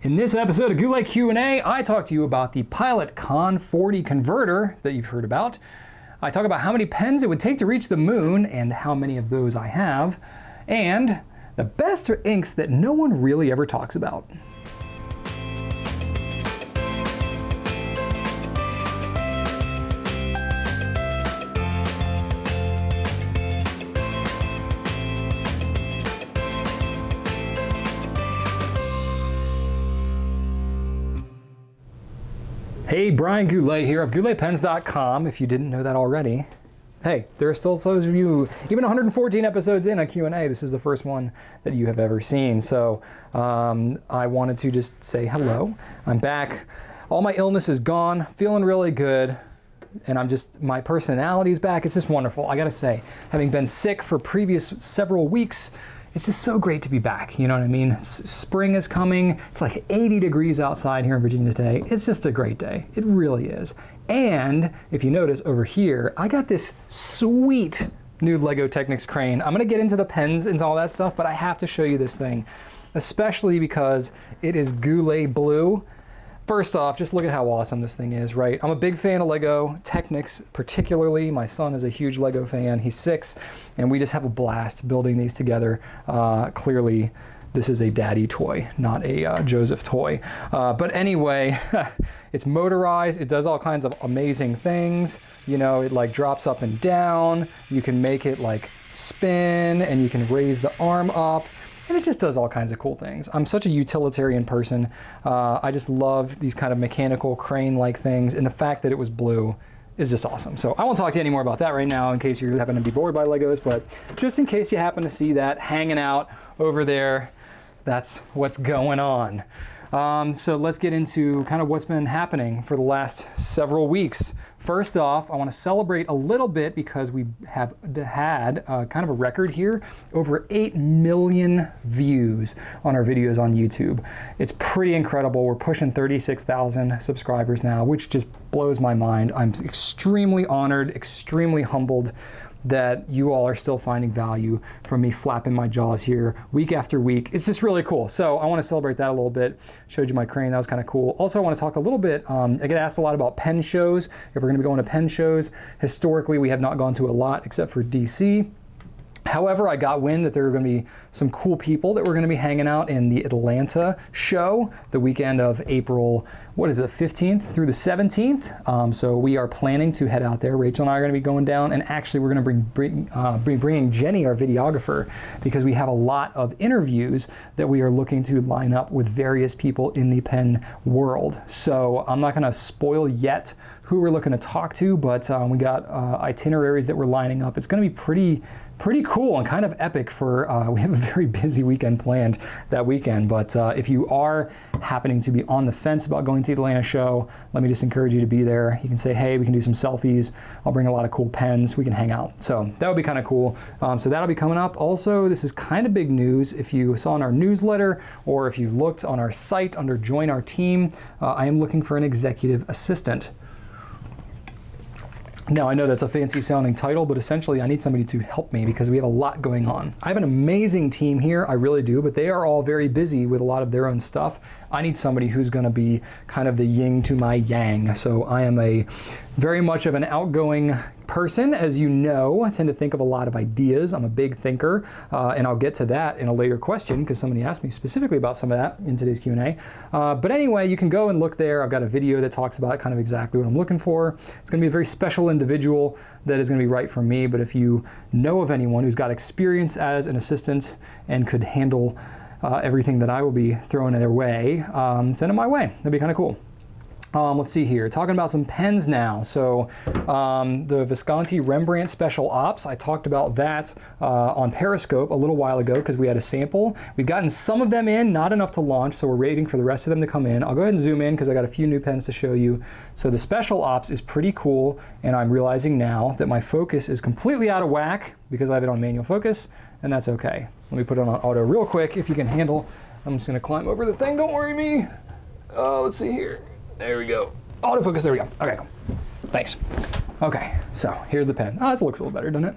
In this episode of Goulet Q&A, I talk to you about the Pilot Con-40 converter that you've heard about. I talk about how many pens it would take to reach the moon and how many of those I have, and the best inks that no one really ever talks about. Hey, Brian Goulet here of gouletpens.com, if you didn't know that already. Hey, there are still those of you, even 114 episodes in a Q&A, this is the first one that you have ever seen. So I wanted to just say hello. I'm back. All my illness is gone, feeling really good, and my personality's back. It's just wonderful. I gotta say, having been sick for previous several weeks, it's just so great to be back, you know what I mean? Spring is coming, it's like 80 degrees outside here in Virginia today. It's just a great day, it really is. And if you notice over here, I got this sweet new Lego Technics crane. I'm gonna get into the pens and all that stuff, but I have to show you this thing, especially because it is Goulet blue. First off, just look at how awesome this thing is, right? I'm a big fan of Lego Technics, particularly. My son is a huge Lego fan. He's 6, and we just have a blast building these together. Clearly, this is a daddy toy, not a Joseph toy. But anyway, it's motorized. It does all kinds of amazing things. You know, it like drops up and down. You can make it like spin, and you can raise the arm up. And it just does all kinds of cool things. I'm such a utilitarian person. I just love these kind of mechanical crane-like things, and the fact that it was blue is just awesome. So I won't talk to you anymore about that right now in case you happen to be bored by Legos, but just in case you happen to see that hanging out over there, that's what's going on. So let's get into kind of what's been happening for the last several weeks. First off, I want to celebrate a little bit because we have had kind of a record here, over 8 million views on our videos on YouTube. It's pretty incredible. We're pushing 36,000 subscribers now, which just blows my mind. I'm extremely honored, extremely humbled that you all are still finding value from me flapping my jaws here week after week. It's just really cool. So I want to celebrate that a little bit. Showed you my crane, that was kind of cool. Also, I want to talk a little bit, I get asked a lot about pen shows. If we're going to be going to pen shows, historically we have not gone to a lot except for DC. However, I got wind that there are going to be some cool people that were going to be hanging out in the Atlanta show the weekend of April, what is it, 15th through the 17th. So we are planning to head out there. Rachel and I are going to be going down, and actually we're going to be bringing Jenny, our videographer, because we have a lot of interviews that we are looking to line up with various people in the pen world. So I'm not going to spoil yet who we're looking to talk to, but we got itineraries that we're lining up. It's going to be pretty cool and kind of epic for, we have a very busy weekend planned that weekend, but if you are happening to be on the fence about going to the Atlanta show, let me just encourage you to be there. You can say, hey, we can do some selfies. I'll bring a lot of cool pens. We can hang out. So that would be kind of cool. So that'll be coming up. Also, this is kind of big news. If you saw in our newsletter or if you looked on our site under Join Our Team, I am looking for an executive assistant. Now, I know that's a fancy sounding title, but essentially I need somebody to help me because we have a lot going on. I have an amazing team here, I really do, but they are all very busy with a lot of their own stuff. I need somebody who's going to be kind of the yin to my yang. So I am very much of an outgoing person, as you know. I tend to think of a lot of ideas. I'm a big thinker, and I'll get to that in a later question because somebody asked me specifically about some of that in today's Q&A. But anyway, you can go and look there. I've got a video that talks about kind of exactly what I'm looking for. It's going to be a very special individual that is going to be right for me, but if you know of anyone who's got experience as an assistant and could handle everything that I will be throwing their way, send them my way. That'd be kind of cool. Let's see here, talking about some pens now. So the Visconti Rembrandt Special Ops, I talked about that on Periscope a little while ago because we had a sample. We've gotten some of them in, not enough to launch, so we're waiting for the rest of them to come in. I'll go ahead and zoom in because I got a few new pens to show you. So the Special Ops is pretty cool, and I'm realizing now that my focus is completely out of whack because I have it on manual focus, and that's okay. Let me put it on auto real quick if you can handle. I'm just gonna climb over the thing, don't worry me. Let's see here. There we go. Autofocus, there we go. Okay, cool. Thanks. Okay, so here's the pen. This looks a little better, doesn't it?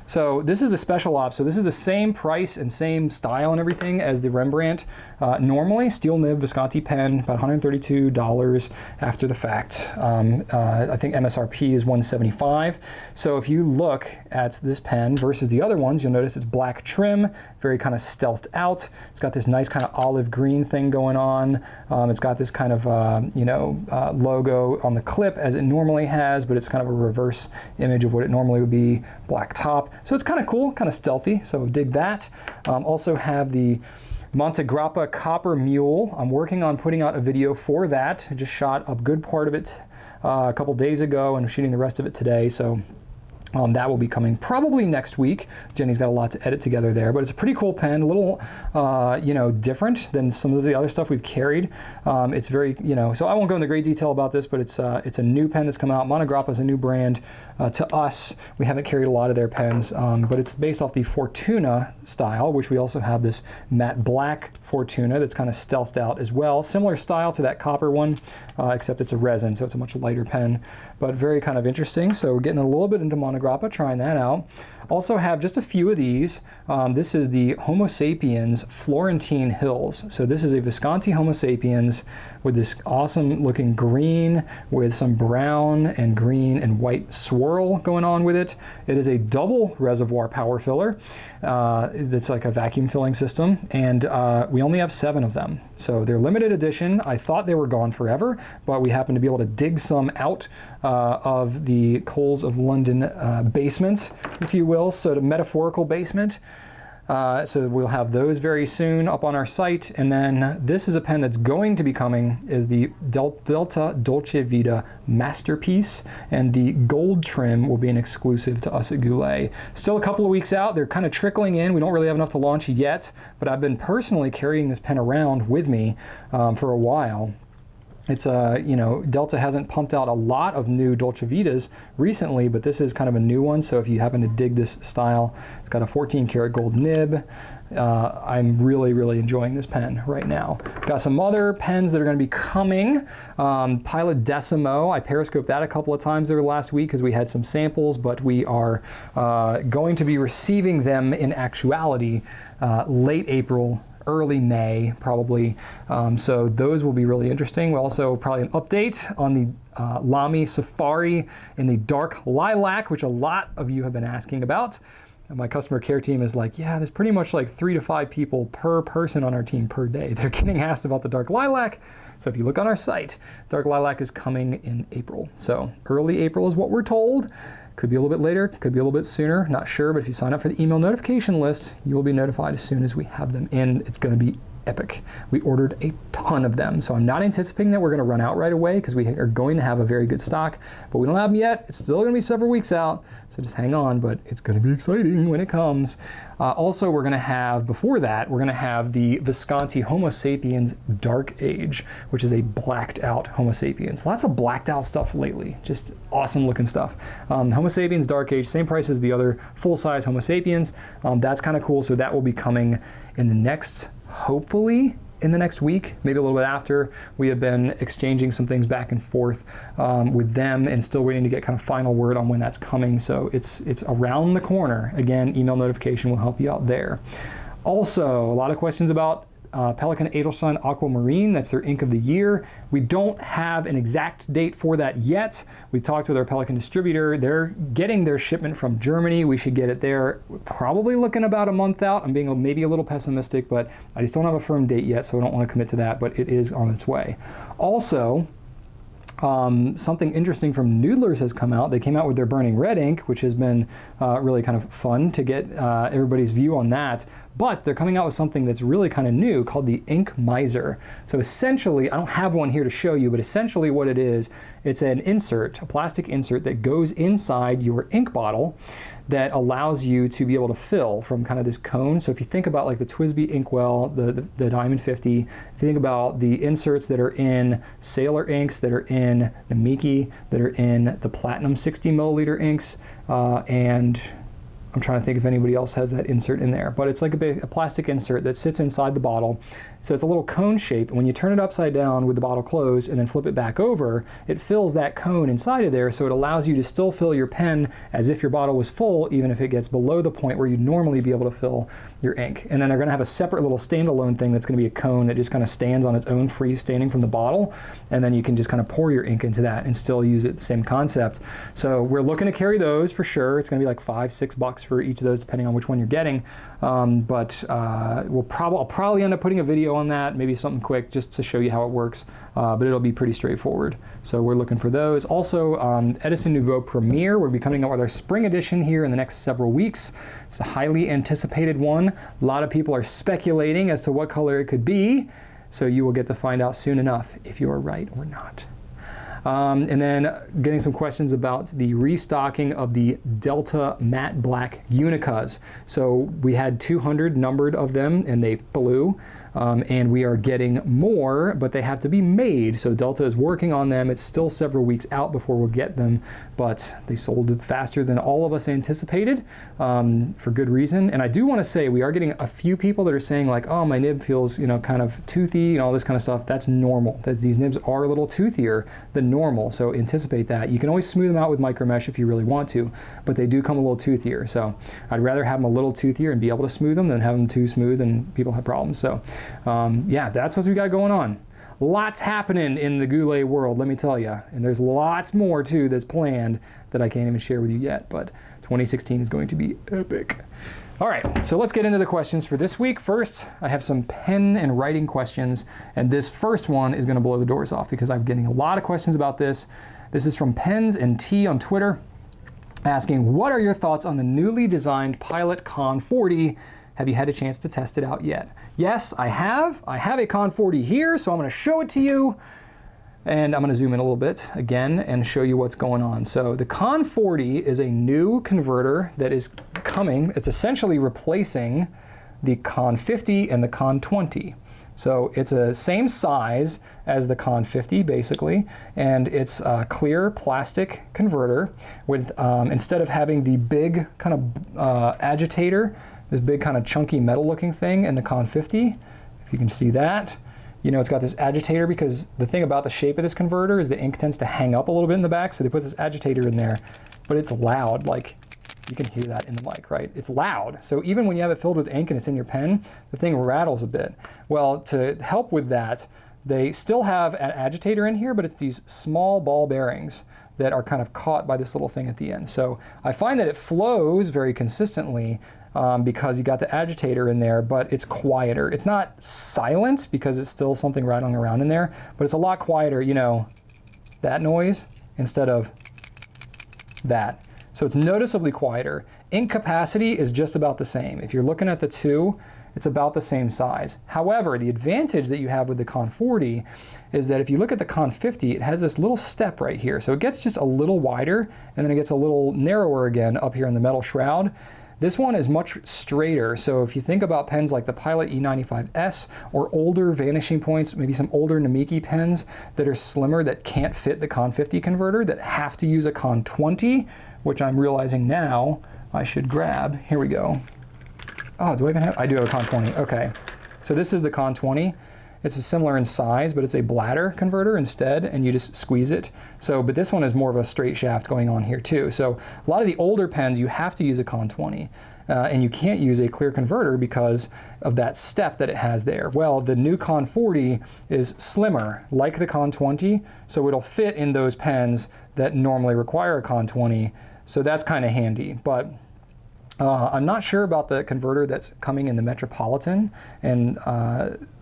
So this is the special op. So this is the same price and same style and everything as the Rembrandt. Normally, steel nib Visconti pen, about $132 after the fact. I think MSRP is $175. So if you look at this pen versus the other ones, you'll notice it's black trim, very kind of stealthed out. It's got this nice kind of olive green thing going on. It's got this kind of logo on the clip as it normally has, but it's kind of a reverse image of what it normally would be, black top. So it's kind of cool, kind of stealthy, so dig that. Also have the Montegrappa Copper Mule. I'm working on putting out a video for that. I just shot a good part of it a couple days ago and I'm shooting the rest of it today, so that will be coming probably next week. Jenny's got a lot to edit together there, but it's a pretty cool pen, a little, different than some of the other stuff we've carried. It's very, so I won't go into great detail about this, but it's a new pen that's come out. Montegrappa is a new brand to us. We haven't carried a lot of their pens, but it's based off the Fortuna style, which we also have this matte black Fortuna that's kind of stealthed out as well. Similar style to that copper one, except it's a resin, so it's a much lighter pen, but very kind of interesting. So we're getting a little bit into Montegrappa, trying that out. Also have just a few of these. This is the Homo Sapiens Florentine Hills. So this is a Visconti Homo Sapiens with this awesome looking green with some brown and green and white swirl going on with it. It is a double reservoir power filler. That's like a vacuum filling system, and we only have 7 of them. So they're limited edition. I thought they were gone forever, but we happen to be able to dig some out of the Coles of London basement, if you will, so the metaphorical basement. So we'll have those very soon up on our site. And then this is a pen that's going to be coming, is the Delta Dolcevita Masterpiece, and the gold trim will be an exclusive to us at Goulet. Still a couple of weeks out. They're kind of trickling in. We don't really have enough to launch yet, but I've been personally carrying this pen around with me for a while. It's Delta hasn't pumped out a lot of new Dolcevitas recently, but this is kind of a new one. So if you happen to dig this style, it's got a 14 karat gold nib. I'm really, really enjoying this pen right now. Got some other pens that are going to be coming. Pilot Decimo, I periscoped that a couple of times over the last week because we had some samples, but we are going to be receiving them in actuality late April, early May, probably. So those will be really interesting. We'll also probably an update on the Lamy Safari in the dark lilac, which a lot of you have been asking about. And my customer care team is like, yeah, there's pretty much like 3 to 5 people per person on our team per day. They're getting asked about the dark lilac. So if you look on our site, dark lilac is coming in April. So early April is what we're told. Could be a little bit later, could be a little bit sooner, not sure, but if you sign up for the email notification list, you will be notified as soon as we have them in. It's going to be epic. We ordered a ton of them, so I'm not anticipating that we're going to run out right away because we are going to have a very good stock, but we don't have them yet. It's still going to be several weeks out, so just hang on, but it's going to be exciting when it comes. Also, we're going to have, before that, we're going to have the Visconti Homo Sapiens Dark Age, which is a blacked out Homo Sapiens. Lots of blacked out stuff lately, just awesome looking stuff. Homo Sapiens Dark Age, same price as the other full-size Homo Sapiens. That's kind of cool, so that will be coming in the next, hopefully in the next week, maybe a little bit after. We have been exchanging some things back and forth with them and still waiting to get kind of final word on when that's coming. So it's around the corner. Again, email notification will help you out there. Also, a lot of questions about Pelikan Edelstein Aquamarine. That's their ink of the year. We don't have an exact date for that yet. We talked with our Pelikan distributor. They're getting their shipment from Germany. We should get it there. We're probably looking about a month out. I'm being maybe a little pessimistic, but I just don't have a firm date yet, so I don't want to commit to that, but it is on its way. Also, something interesting from Noodlers has come out. They came out with their Burning Red ink, which has been really kind of fun to get everybody's view on that. But they're coming out with something that's really kind of new called the Ink Miser. So essentially, I don't have one here to show you, but essentially what it is, it's an insert, a plastic insert that goes inside your ink bottle that allows you to be able to fill from kind of this cone. So if you think about like the TWSBI Inkwell, the Diamond 50, if you think about the inserts that are in Sailor inks, that are in Namiki, that are in the Platinum 60 milliliter inks, and I'm trying to think if anybody else has that insert in there, but it's like a plastic insert that sits inside the bottle. So it's a little cone shape. When you turn it upside down with the bottle closed and then flip it back over, it fills that cone inside of there, so it allows you to still fill your pen as if your bottle was full, even if it gets below the point where you'd normally be able to fill your ink. And then they're going to have a separate little standalone thing that's going to be a cone that just kind of stands on its own freestanding from the bottle, and then you can just kind of pour your ink into that and still use it, same concept. So we're looking to carry those for sure. It's going to be like $5-6 for each of those depending on which one you're getting. But I'll probably end up putting a video on that, maybe something quick just to show you how it works, but it'll be pretty straightforward. So we're looking for those. Also, Edison Nouveau Premier, we'll be coming out with our spring edition here in the next several weeks. It's a highly anticipated one. A lot of people are speculating as to what color it could be, so you will get to find out soon enough if you are right or not. And then getting some questions about the restocking of the Delta Matte Black Unicas. So we had 200 numbered of them and they blew. And we are getting more, but they have to be made. So Delta is working on them. It's still several weeks out before we'll get them, but they sold faster than all of us anticipated, for good reason. And I do want to say we are getting a few people that are saying like, oh, my nib feels, kind of toothy and all this kind of stuff. That's normal. These nibs are a little toothier than normal, so anticipate that. You can always smooth them out with micro mesh if you really want to, but they do come a little toothier. So I'd rather have them a little toothier and be able to smooth them than have them too smooth and people have problems. So yeah, that's what we got going on. Lots happening in the Goulet world, let me tell you. And there's lots more too that's planned that I can't even share with you yet, but 2016 is going to be epic. All right, so let's get into the questions for this week. First, I have some pen and writing questions, and this first one is going to blow the doors off because I'm getting a lot of questions about this. This is from Pens and Tea on Twitter, asking, what are your thoughts on the newly designed Pilot Con-40? Have you had a chance to test it out yet? Yes, I have. I have a Con-40 here, so I'm going to show it to you. And I'm going to zoom in a little bit again and show you what's going on. So the Con-40 is a new converter that is coming. It's essentially replacing the Con-50 and the Con-20. So it's a same size as the Con-50 basically, and it's a clear plastic converter with, instead of having the big kind of agitator, this big kind of chunky metal looking thing in the Con-50, if you can see that. It's got this agitator because the thing about the shape of this converter is the ink tends to hang up a little bit in the back, so they put this agitator in there, but it's loud, like you can hear that in the mic, right? It's loud. So even when you have it filled with ink and it's in your pen, the thing rattles a bit. Well, to help with that, they still have an agitator in here, but it's these small ball bearings that are kind of caught by this little thing at the end. So I find that it flows very consistently, because you got the agitator in there, but it's quieter. It's not silent because it's still something rattling around in there, but it's a lot quieter, that noise instead of that. So it's noticeably quieter. Ink capacity is just about the same. If you're looking at the two, it's about the same size. However, the advantage that you have with the Con-40 is that if you look at the Con-50, it has this little step right here. So it gets just a little wider, and then it gets a little narrower again up here in the metal shroud. This one is much straighter, so if you think about pens like the Pilot E95S or older vanishing points, maybe some older Namiki pens that are slimmer that can't fit the Con-50 converter, that have to use a Con-20, which I'm realizing now I should grab. Here we go. Oh, do I even have? I do have a Con-20. Okay, so this is the Con-20. It's similar in size, but it's a bladder converter instead, and you just squeeze it. So, but this one is more of a straight shaft going on here too. So a lot of the older pens, you have to use a Con-20, and you can't use a clear converter because of that step that it has there. Well, the new Con-40 is slimmer, like the Con-20, so it'll fit in those pens that normally require a Con-20. So that's kind of handy, but I'm not sure about the converter that's coming in the Metropolitan, and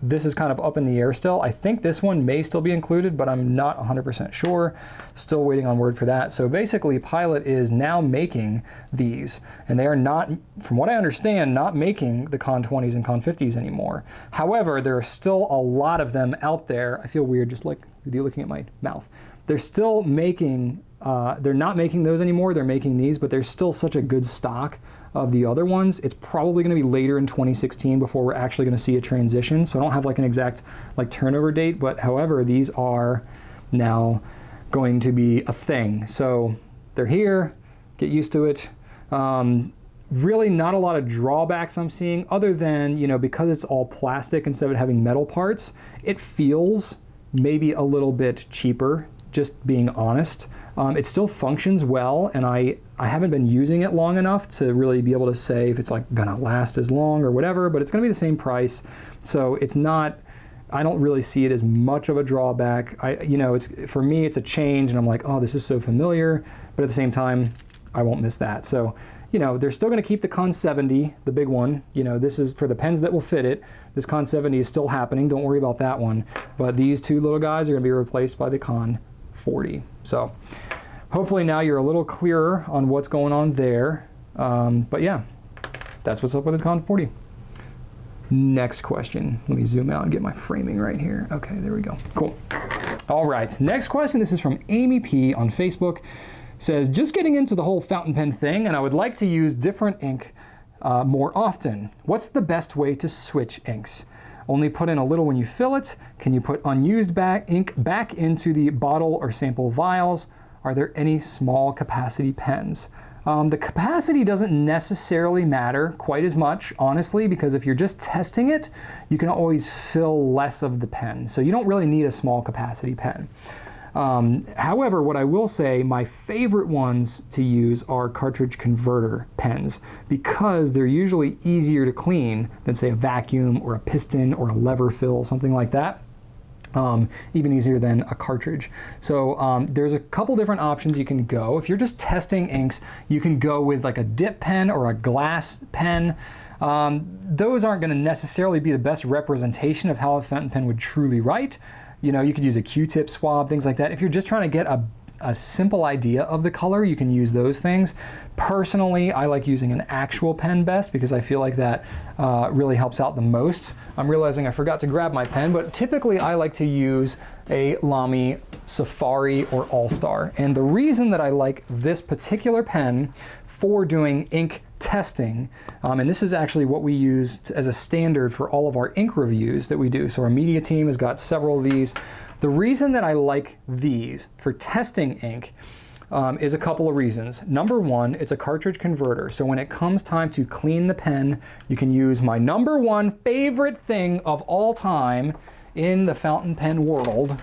this is kind of up in the air still. I think this one may still be included, but I'm not 100% sure. Still waiting on word for that. So basically, Pilot is now making these, and they are not, from what I understand, not making the Con-20s and Con-50s anymore. However, there are still a lot of them out there. I feel weird just like with you looking at my mouth. They're still making, they're not making those anymore, they're making these, but there's still such a good stock of the other ones. It's probably going to be later in 2016 before we're actually going to see a transition. So I don't have like an exact like turnover date, but however, these are now going to be a thing. So they're here, get used to it. really not a lot of drawbacks I'm seeing other than, you know, because it's all plastic instead of having metal parts, it feels maybe a little bit cheaper, just being honest. It still functions well, and I haven't been using it long enough to really be able to say if it's like gonna last as long or whatever, but it's gonna be the same price. So it's not, I don't really see it as much of a drawback. You know, it's, for me, it's a change, and I'm like, oh, this is so familiar, but at the same time, I won't miss that. So, you know, they're still gonna keep the Con-40, the big one. You know, this is for the pens that will fit it. This Con-40 is still happening, don't worry about that one. But these two little guys are gonna be replaced by the Con-40. So hopefully now you're a little clearer on what's going on there. But yeah, that's what's up with the Con-40. Next question. Let me zoom out and get my framing right here. Okay, there we go. Cool. All right, next question. This is from Amy P on Facebook. Says, just getting into the whole fountain pen thing, and I would like to use different ink more often. What's the best way to switch inks? Only put in a little when you fill it. Can you put unused ink back into the bottle or sample vials? Are there any small capacity pens? The capacity doesn't necessarily matter quite as much, honestly, because if you're just testing it, you can always fill less of the pen. So you don't really need a small capacity pen. However, what I will say, my favorite ones to use are cartridge converter pens because they're usually easier to clean than, say, a vacuum or a piston or a lever fill, something like that. Even easier than a cartridge. So there's a couple different options you can go. If you're just testing inks, you can go with like a dip pen or a glass pen. Those aren't going to necessarily be the best representation of how a fountain pen would truly write. You know, you could use a Q-tip swab, things like that. If you're just trying to get a simple idea of the color, you can use those things. Personally, I like using an actual pen best because I feel like that really helps out the most. I'm realizing I forgot to grab my pen, but typically I like to use a Lamy Safari or All-Star. And the reason that I like this particular pen for doing ink testing, and this is actually what we use as a standard for all of our ink reviews that we do. So our media team has got several of these. The reason that I like these for testing ink is a couple of reasons. Number one, it's a cartridge converter. So when it comes time to clean the pen, you can use my number one favorite thing of all time in the fountain pen world,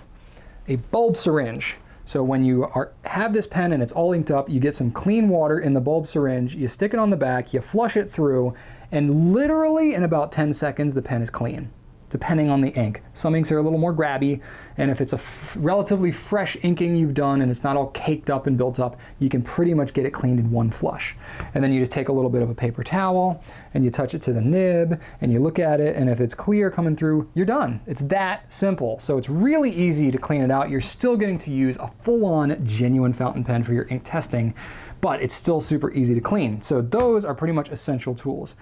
a bulb syringe. So when you have this pen and it's all inked up, you get some clean water in the bulb syringe, you stick it on the back, you flush it through, and literally in about 10 seconds, the pen is clean, depending on the ink. Some inks are a little more grabby, and if it's a relatively fresh inking you've done and it's not all caked up and built up, you can pretty much get it cleaned in one flush. And then you just take a little bit of a paper towel and you touch it to the nib and you look at it, and if it's clear coming through, you're done. It's that simple. So it's really easy to clean it out. You're still getting to use a full-on genuine fountain pen for your ink testing, but it's still super easy to clean. So those are pretty much essential tools.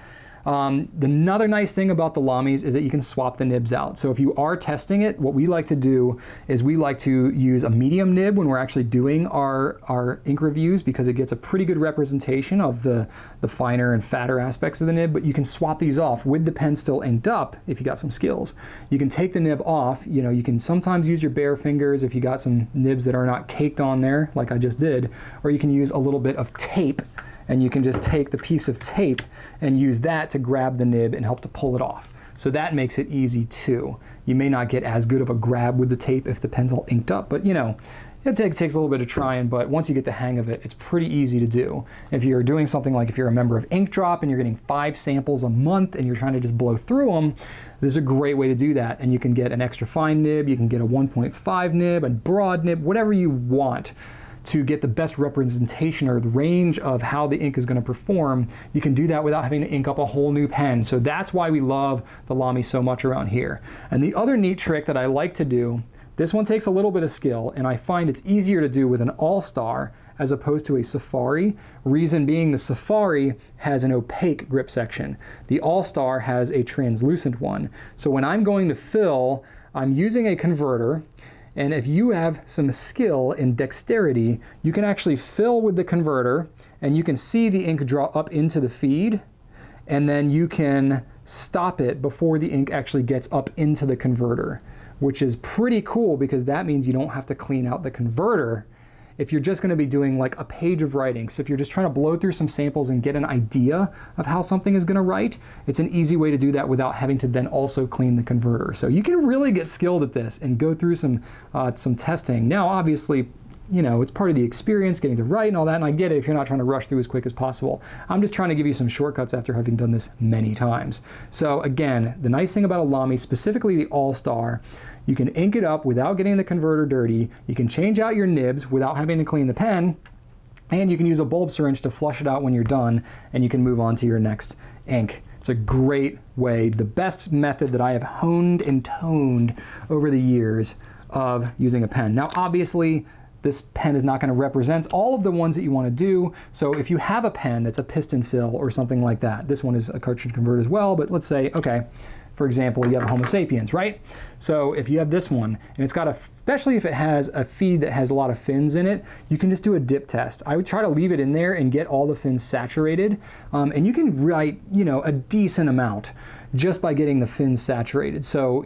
Another nice thing about the Lamys is that you can swap the nibs out. So if you are testing it, what we like to do is we like to use a medium nib when we're actually doing our ink reviews because it gets a pretty good representation of the finer and fatter aspects of the nib, but you can swap these off with the pen still inked up if you got some skills. You can take the nib off, you know, you can sometimes use your bare fingers if you got some nibs that are not caked on there like I just did, or you can use a little bit of tape. And you can just take the piece of tape and use that to grab the nib and help to pull it off. So that makes it easy too. You may not get as good of a grab with the tape if the pen's all inked up, but you know, it takes a little bit of trying, but once you get the hang of it, it's pretty easy to do. If you're doing something like if you're a member of Ink Drop and you're getting 5 samples a month and you're trying to just blow through them, this is a great way to do that. And you can get an extra fine nib, you can get a 1.5 nib, a broad nib, whatever you want. To get the best representation or the range of how the ink is going to perform, you can do that without having to ink up a whole new pen. So that's why we love the Lamy so much around here. And the other neat trick that I like to do, this one takes a little bit of skill, and I find it's easier to do with an All-Star as opposed to a Safari. Reason being, the Safari has an opaque grip section. The All-Star has a translucent one. So when I'm going to fill, I'm using a converter. And if you have some skill in dexterity, you can actually fill with the converter and you can see the ink draw up into the feed, and then you can stop it before the ink actually gets up into the converter, which is pretty cool because that means you don't have to clean out the converter if you're just going to be doing like a page of writing. So if you're just trying to blow through some samples and get an idea of how something is going to write, it's an easy way to do that without having to then also clean the converter. So you can really get skilled at this and go through some testing. Now, obviously, you know, it's part of the experience, getting to write and all that, and I get it if you're not trying to rush through as quick as possible. I'm just trying to give you some shortcuts after having done this many times. So again, the nice thing about a Lamy, specifically the All-Star, you can ink it up without getting the converter dirty, you can change out your nibs without having to clean the pen, and you can use a bulb syringe to flush it out when you're done, and you can move on to your next ink. It's a great way, the best method that I have honed and toned over the years of using a pen. Now, obviously, this pen is not going to represent all of the ones that you want to do. So if you have a pen that's a piston fill or something like that, this one is a cartridge converter as well, but let's say, okay, for example, you have a Homo Sapiens, right? So if you have this one, and it's got especially if it has a feed that has a lot of fins in it, you can just do a dip test. I would try to leave it in there and get all the fins saturated, and you can write, you know, a decent amount just by getting the fins saturated. So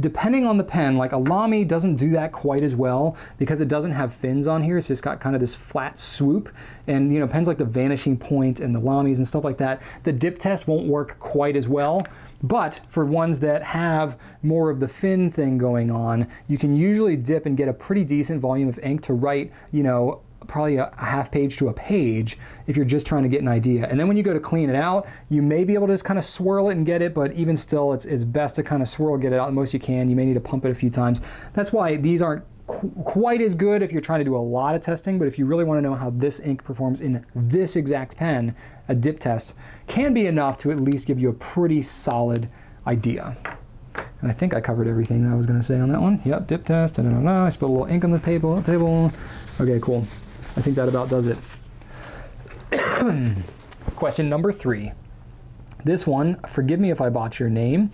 depending on the pen, like a Lamy doesn't do that quite as well because it doesn't have fins on here. It's just got kind of this flat swoop. And you know, pens like the Vanishing Point and the Lamys and stuff like that, the dip test won't work quite as well. But for ones that have more of the fin thing going on, you can usually dip and get a pretty decent volume of ink to write, you know, probably a half page to a page if you're just trying to get an idea. And then when you go to clean it out, you may be able to just kind of swirl it and get it, but even still, it's best to kind of swirl, get it out the most you can. You may need to pump it a few times. That's why these aren't quite as good if you're trying to do a lot of testing, but if you really want to know how this ink performs in this exact pen, a dip test can be enough to at least give you a pretty solid idea. And I think I covered everything that I was going to say on that one. Yep, dip test, I spilled a little ink on the table. Okay, cool. I think that about does it. Question number 3. This one, forgive me if I botch your name.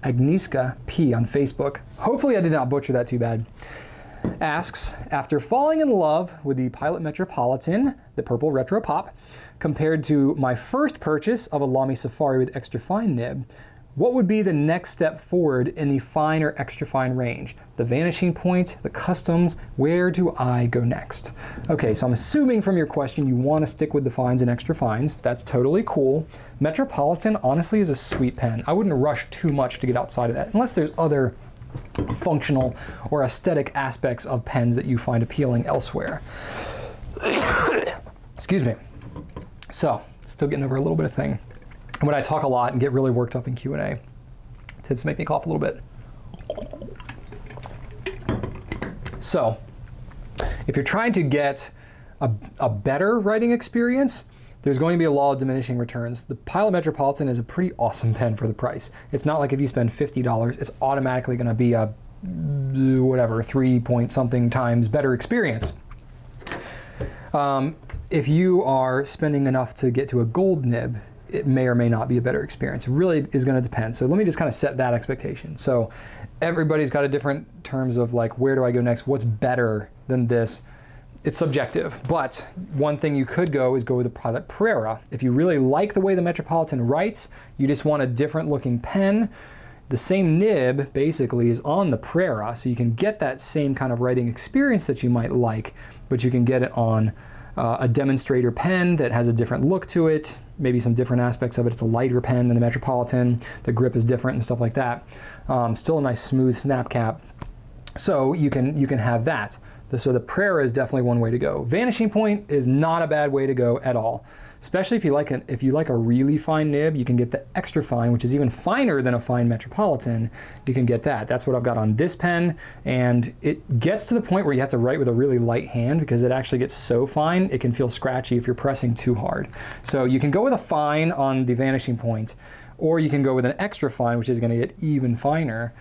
Agnieszka P on Facebook. Hopefully I did not butcher that too bad. Asks, after falling in love with the Pilot Metropolitan, the purple retro pop, compared to my first purchase of a Lamy Safari with extra fine nib, what would be the next step forward in the fine or extra fine range? The Vanishing Point, the customs, where do I go next? Okay, so I'm assuming from your question you want to stick with the fines and extra fines. That's totally cool. Metropolitan honestly is a sweet pen. I wouldn't rush too much to get outside of that, unless there's other functional or aesthetic aspects of pens that you find appealing elsewhere. Excuse me. So, still getting over a little bit of thing. When I talk a lot and get really worked up in Q&A, it tends to make me cough a little bit. So, if you're trying to get a better writing experience, there's going to be a law of diminishing returns. The Pilot Metropolitan is a pretty awesome pen for the price. It's not like if you spend $50, it's automatically going to be a, whatever, 3-point-something times better experience. If you are spending enough to get to a gold nib, it may or may not be a better experience. It really is going to depend. So let me just kind of set that expectation. So everybody's got a different terms of like, where do I go next? What's better than this? It's subjective, but one thing you could go is go with the Pilot Prera. If you really like the way the Metropolitan writes, you just want a different looking pen, the same nib basically is on the Prera, so you can get that same kind of writing experience that you might like, but you can get it on a demonstrator pen that has a different look to it, maybe some different aspects of it. It's a lighter pen than the Metropolitan, the grip is different and stuff like that. Still a nice smooth snap cap. So you can have that. So the Prera is definitely one way to go. Vanishing Point is not a bad way to go at all. Especially if you like a really fine nib, you can get the extra fine, which is even finer than a fine Metropolitan. You can get that. That's what I've got on this pen, and it gets to the point where you have to write with a really light hand because it actually gets so fine it can feel scratchy if you're pressing too hard. So you can go with a fine on the Vanishing Point, or you can go with an extra fine, which is going to get even finer.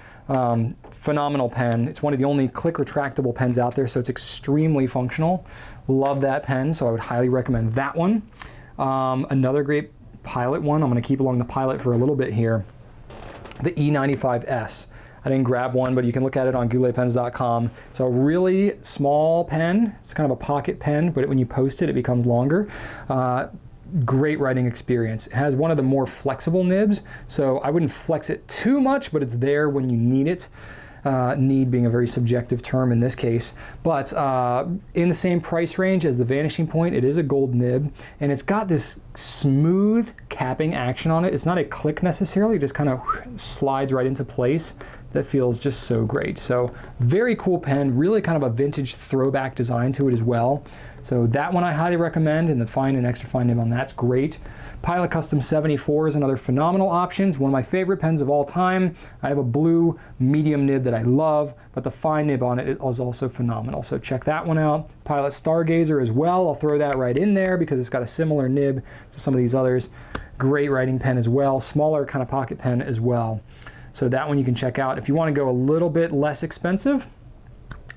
Phenomenal pen. It's one of the only click retractable pens out there, so it's extremely functional. Love that pen, so I would highly recommend that one. Another great Pilot one, I'm going to keep along the Pilot for a little bit here, the E95S. I didn't grab one, but you can look at it on gouletpens.com. It's a really small pen. It's kind of a pocket pen, but when you post it, it becomes longer. Great writing experience. It has one of the more flexible nibs, so I wouldn't flex it too much, but it's there when you need it. need being a very subjective term in this case, but in the same price range as the Vanishing Point, it is a gold nib, and it's got this smooth capping action on it. It's not a click necessarily, it just kind of slides right into place. That feels just so great. So very cool pen, really kind of a vintage throwback design to it as well. So that one I highly recommend, and the fine and extra fine nib on that's great. Pilot Custom 74 is another phenomenal option. It's one of my favorite pens of all time. I have a blue medium nib that I love, but the fine nib on it is also phenomenal. So check that one out. Pilot Stargazer as well. I'll throw that right in there because it's got a similar nib to some of these others. Great writing pen as well. Smaller kind of pocket pen as well. So that one you can check out. If you want to go a little bit less expensive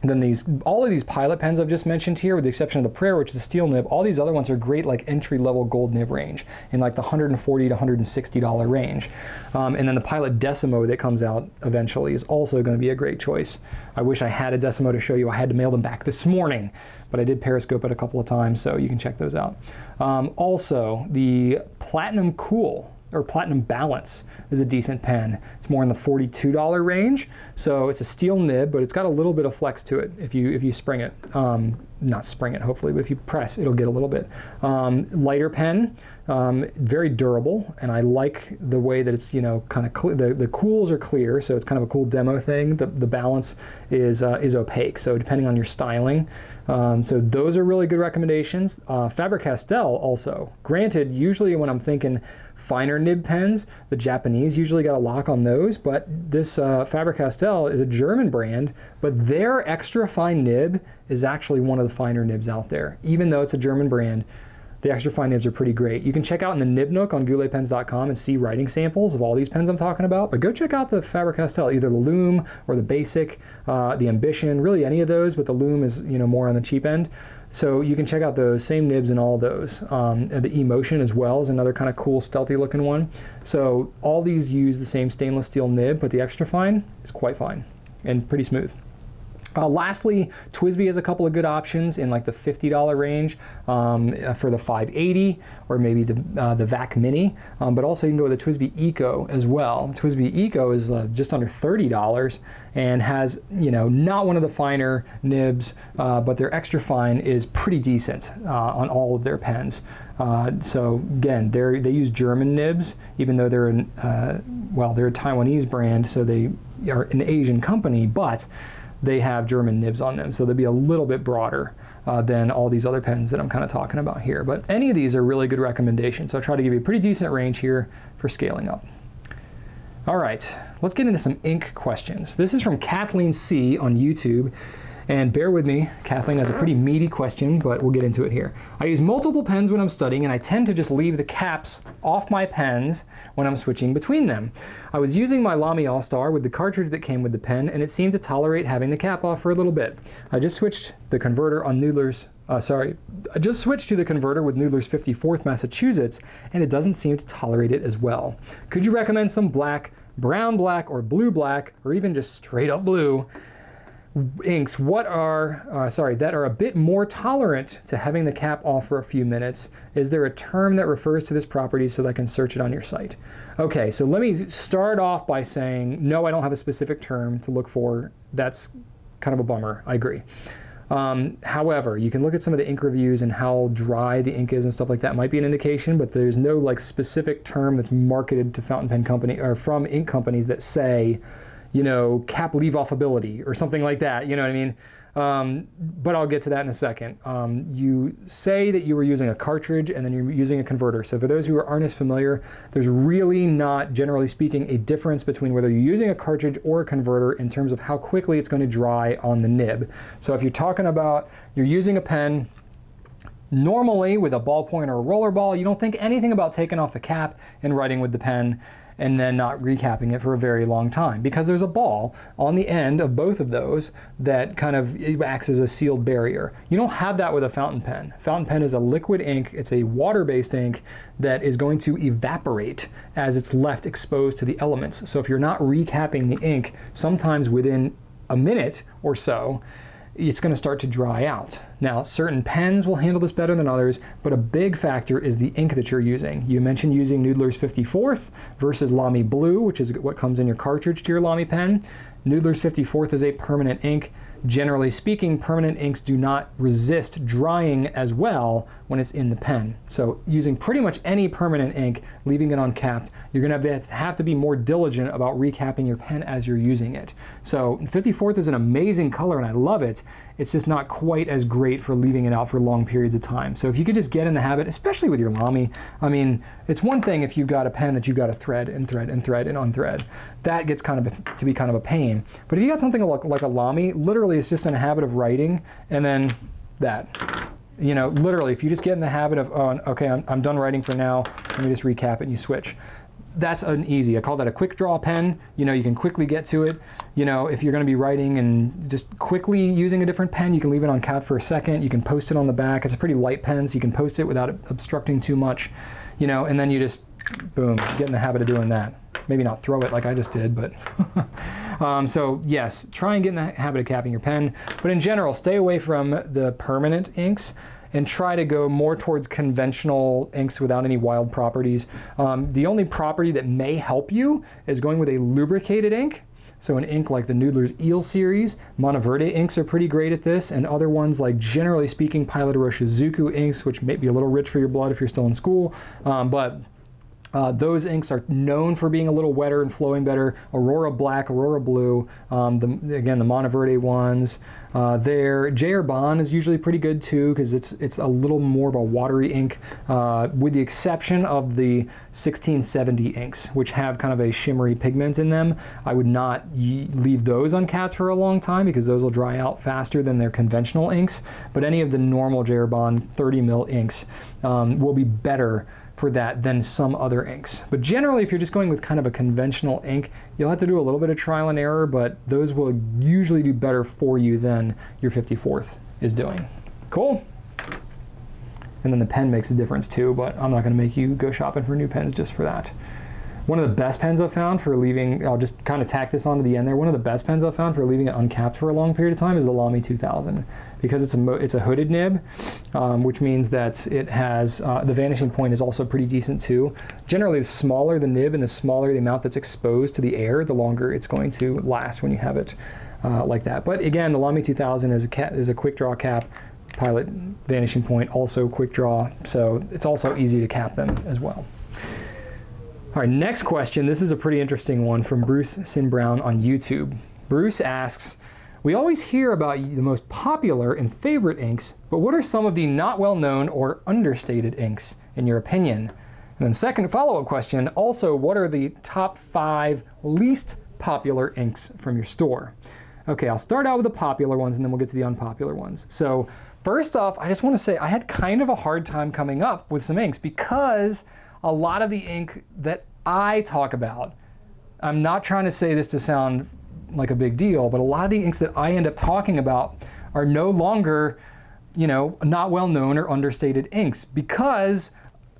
than all of these Pilot pens I've just mentioned here, with the exception of the Prayer, which is a steel nib, all these other ones are great like entry-level gold nib range in like the $140 to $160 range. And then the Pilot Decimo that comes out eventually is also going to be a great choice. I wish I had a Decimo to show you. I had to mail them back this morning, but I did Periscope it a couple of times, so you can check those out. Also, the Platinum Cool, or Platinum Balance, is a decent pen. It's more in the $42 range, so it's a steel nib, but it's got a little bit of flex to it if you spring it. Not spring it, hopefully, but if you press, it'll get a little bit. Lighter pen, very durable, and I like the way that it's, you know, kind of the cools are clear, so it's kind of a cool demo thing. The balance is opaque, so depending on your styling. So those are really good recommendations. Faber-Castell also. Granted, usually when I'm thinking finer nib pens, the Japanese usually got a lock on those, but this Faber-Castell is a German brand, but their extra fine nib is actually one of the finer nibs out there. Even though it's a German brand, the extra fine nibs are pretty great. You can check out in the Nib Nook on gouletpens.com and see writing samples of all these pens I'm talking about, but go check out the Faber-Castell, either the Loom or the Basic, the Ambition, really any of those, but the Loom is, you know, more on the cheap end. So you can check out those same nibs in all those. The Emotion as well is another kind of cool, stealthy looking one. So all these use the same stainless steel nib, but the extra fine is quite fine and pretty smooth. Lastly, TWSBI has a couple of good options in like the $50 range for the 580 or maybe the VAC Mini, but also you can go with the TWSBI Eco as well. The TWSBI Eco is just under $30 and has, you know, not one of the finer nibs, but their extra fine is pretty decent on all of their pens. So again, they use German nibs, even though they're they're a Taiwanese brand, so they are an Asian company, but they have German nibs on them, so they'll be a little bit broader than all these other pens that I'm kind of talking about here. But any of these are really good recommendations, so I try to give you a pretty decent range here for scaling up. All right, let's get into some ink questions. This is from Kathleen C on YouTube. And bear with me, Kathleen has a pretty meaty question, but we'll get into it here. I use multiple pens when I'm studying, and I tend to just leave the caps off my pens when I'm switching between them. I was using my Lamy All-Star with the cartridge that came with the pen, and it seemed to tolerate having the cap off for a little bit. I just switched the converter on Noodler's, I just switched to the converter with Noodler's 54th Massachusetts, and it doesn't seem to tolerate it as well. Could you recommend some black, brown black, or blue black, or even just straight up blue inks that are a bit more tolerant to having the cap off for a few minutes? Is there a term that refers to this property so that I can search it on your site? Okay, so let me start off by saying, no, I don't have a specific term to look for. That's kind of a bummer, I agree. However, you can look at some of the ink reviews and how dry the ink is and stuff like that might be an indication, but there's no like specific term that's marketed to fountain pen company or from ink companies that say, you know, cap leave off ability or something like that, you know what I mean? But I'll get to that in a second. You say that you were using a cartridge and then you're using a converter. So for those who aren't as familiar, there's really not, generally speaking, a difference between whether you're using a cartridge or a converter in terms of how quickly it's going to dry on the nib. So if you're talking about you're using a pen normally with a ballpoint or a roller ball, you don't think anything about taking off the cap and writing with the pen and then not recapping it for a very long time, because there's a ball on the end of both of those that kind of acts as a sealed barrier. You don't have that with a fountain pen. Fountain pen is a liquid ink. It's a water-based ink that is going to evaporate as it's left exposed to the elements. So if you're not recapping the ink, sometimes within a minute or so, it's going to start to dry out. Now, certain pens will handle this better than others, but a big factor is the ink that you're using. You mentioned using Noodler's 54th versus Lamy Blue, which is what comes in your cartridge to your Lamy pen. Noodler's 54th is a permanent ink. Generally speaking, permanent inks do not resist drying as well when it's in the pen. So using pretty much any permanent ink, leaving it uncapped, you're going to have to be more diligent about recapping your pen as you're using it. So 54th is an amazing color and I love it. It's just not quite as great for leaving it out for long periods of time. So if you could just get in the habit, especially with your Lamy, I mean, it's one thing if you've got a pen that you've got to thread and thread and thread and unthread. That gets to be kind of a pain. But if you got something like a Lamy, literally it's just in a habit of writing and then that. You know, literally, if you just get in the habit of, oh, okay, I'm done writing for now, let me just recap it and you switch. That's an easy. I call that a quick draw pen. You know, you can quickly get to it. You know, if you're going to be writing and just quickly using a different pen, you can leave it on cap for a second. You can post it on the back. It's a pretty light pen, so you can post it without it obstructing too much. You know, and then you just, boom, get in the habit of doing that. Maybe not throw it like I just did, but so yes, try and get in the habit of capping your pen. But in general, stay away from the permanent inks and try to go more towards conventional inks without any wild properties. The only property that may help you is going with a lubricated ink. So an ink like the Noodler's Eel series, Monteverde inks are pretty great at this, and other ones like, generally speaking, Pilot Orochizuku inks, which may be a little rich for your blood if you're still in school, those inks are known for being a little wetter and flowing better. Aurora Black, Aurora Blue, again, the Monteverde ones. J.R. Bond is usually pretty good too because it's a little more of a watery ink, with the exception of the 1670 inks, which have kind of a shimmery pigment in them. I would not leave those uncapped for a long time because those will dry out faster than their conventional inks. But any of the normal J.R. Bond 30 mil inks will be better for that than some other inks. But generally, if you're just going with kind of a conventional ink, you'll have to do a little bit of trial and error, but those will usually do better for you than your 54th is doing. Cool? And then the pen makes a difference too, but I'm not gonna make you go shopping for new pens just for that. One of the best pens I've found for leaving, I'll just kind of tack this onto the end there, one of the best pens I've found for leaving it uncapped for a long period of time is the Lamy 2000. Because it's a hooded nib, which means that it has, the vanishing point is also pretty decent too. Generally, the smaller the nib and the smaller the amount that's exposed to the air, the longer it's going to last when you have it like that. But again, the Lamy 2000 is a quick draw cap. Pilot vanishing point, also quick draw, so it's also easy to cap them as well. All right, next question. This is a pretty interesting one from Bruce Sinn-Brown on YouTube. Bruce asks, we always hear about the most popular and favorite inks, but what are some of the not well-known or understated inks, in your opinion? And then second follow-up question, also, what are the top 5 least popular inks from your store? Okay, I'll start out with the popular ones and then we'll get to the unpopular ones. So first off, I just want to say I had kind of a hard time coming up with some inks because a lot of the ink that I talk about, I'm not trying to say this to sound like a big deal, but a lot of the inks that I end up talking about are no longer, you know, not well known or understated inks because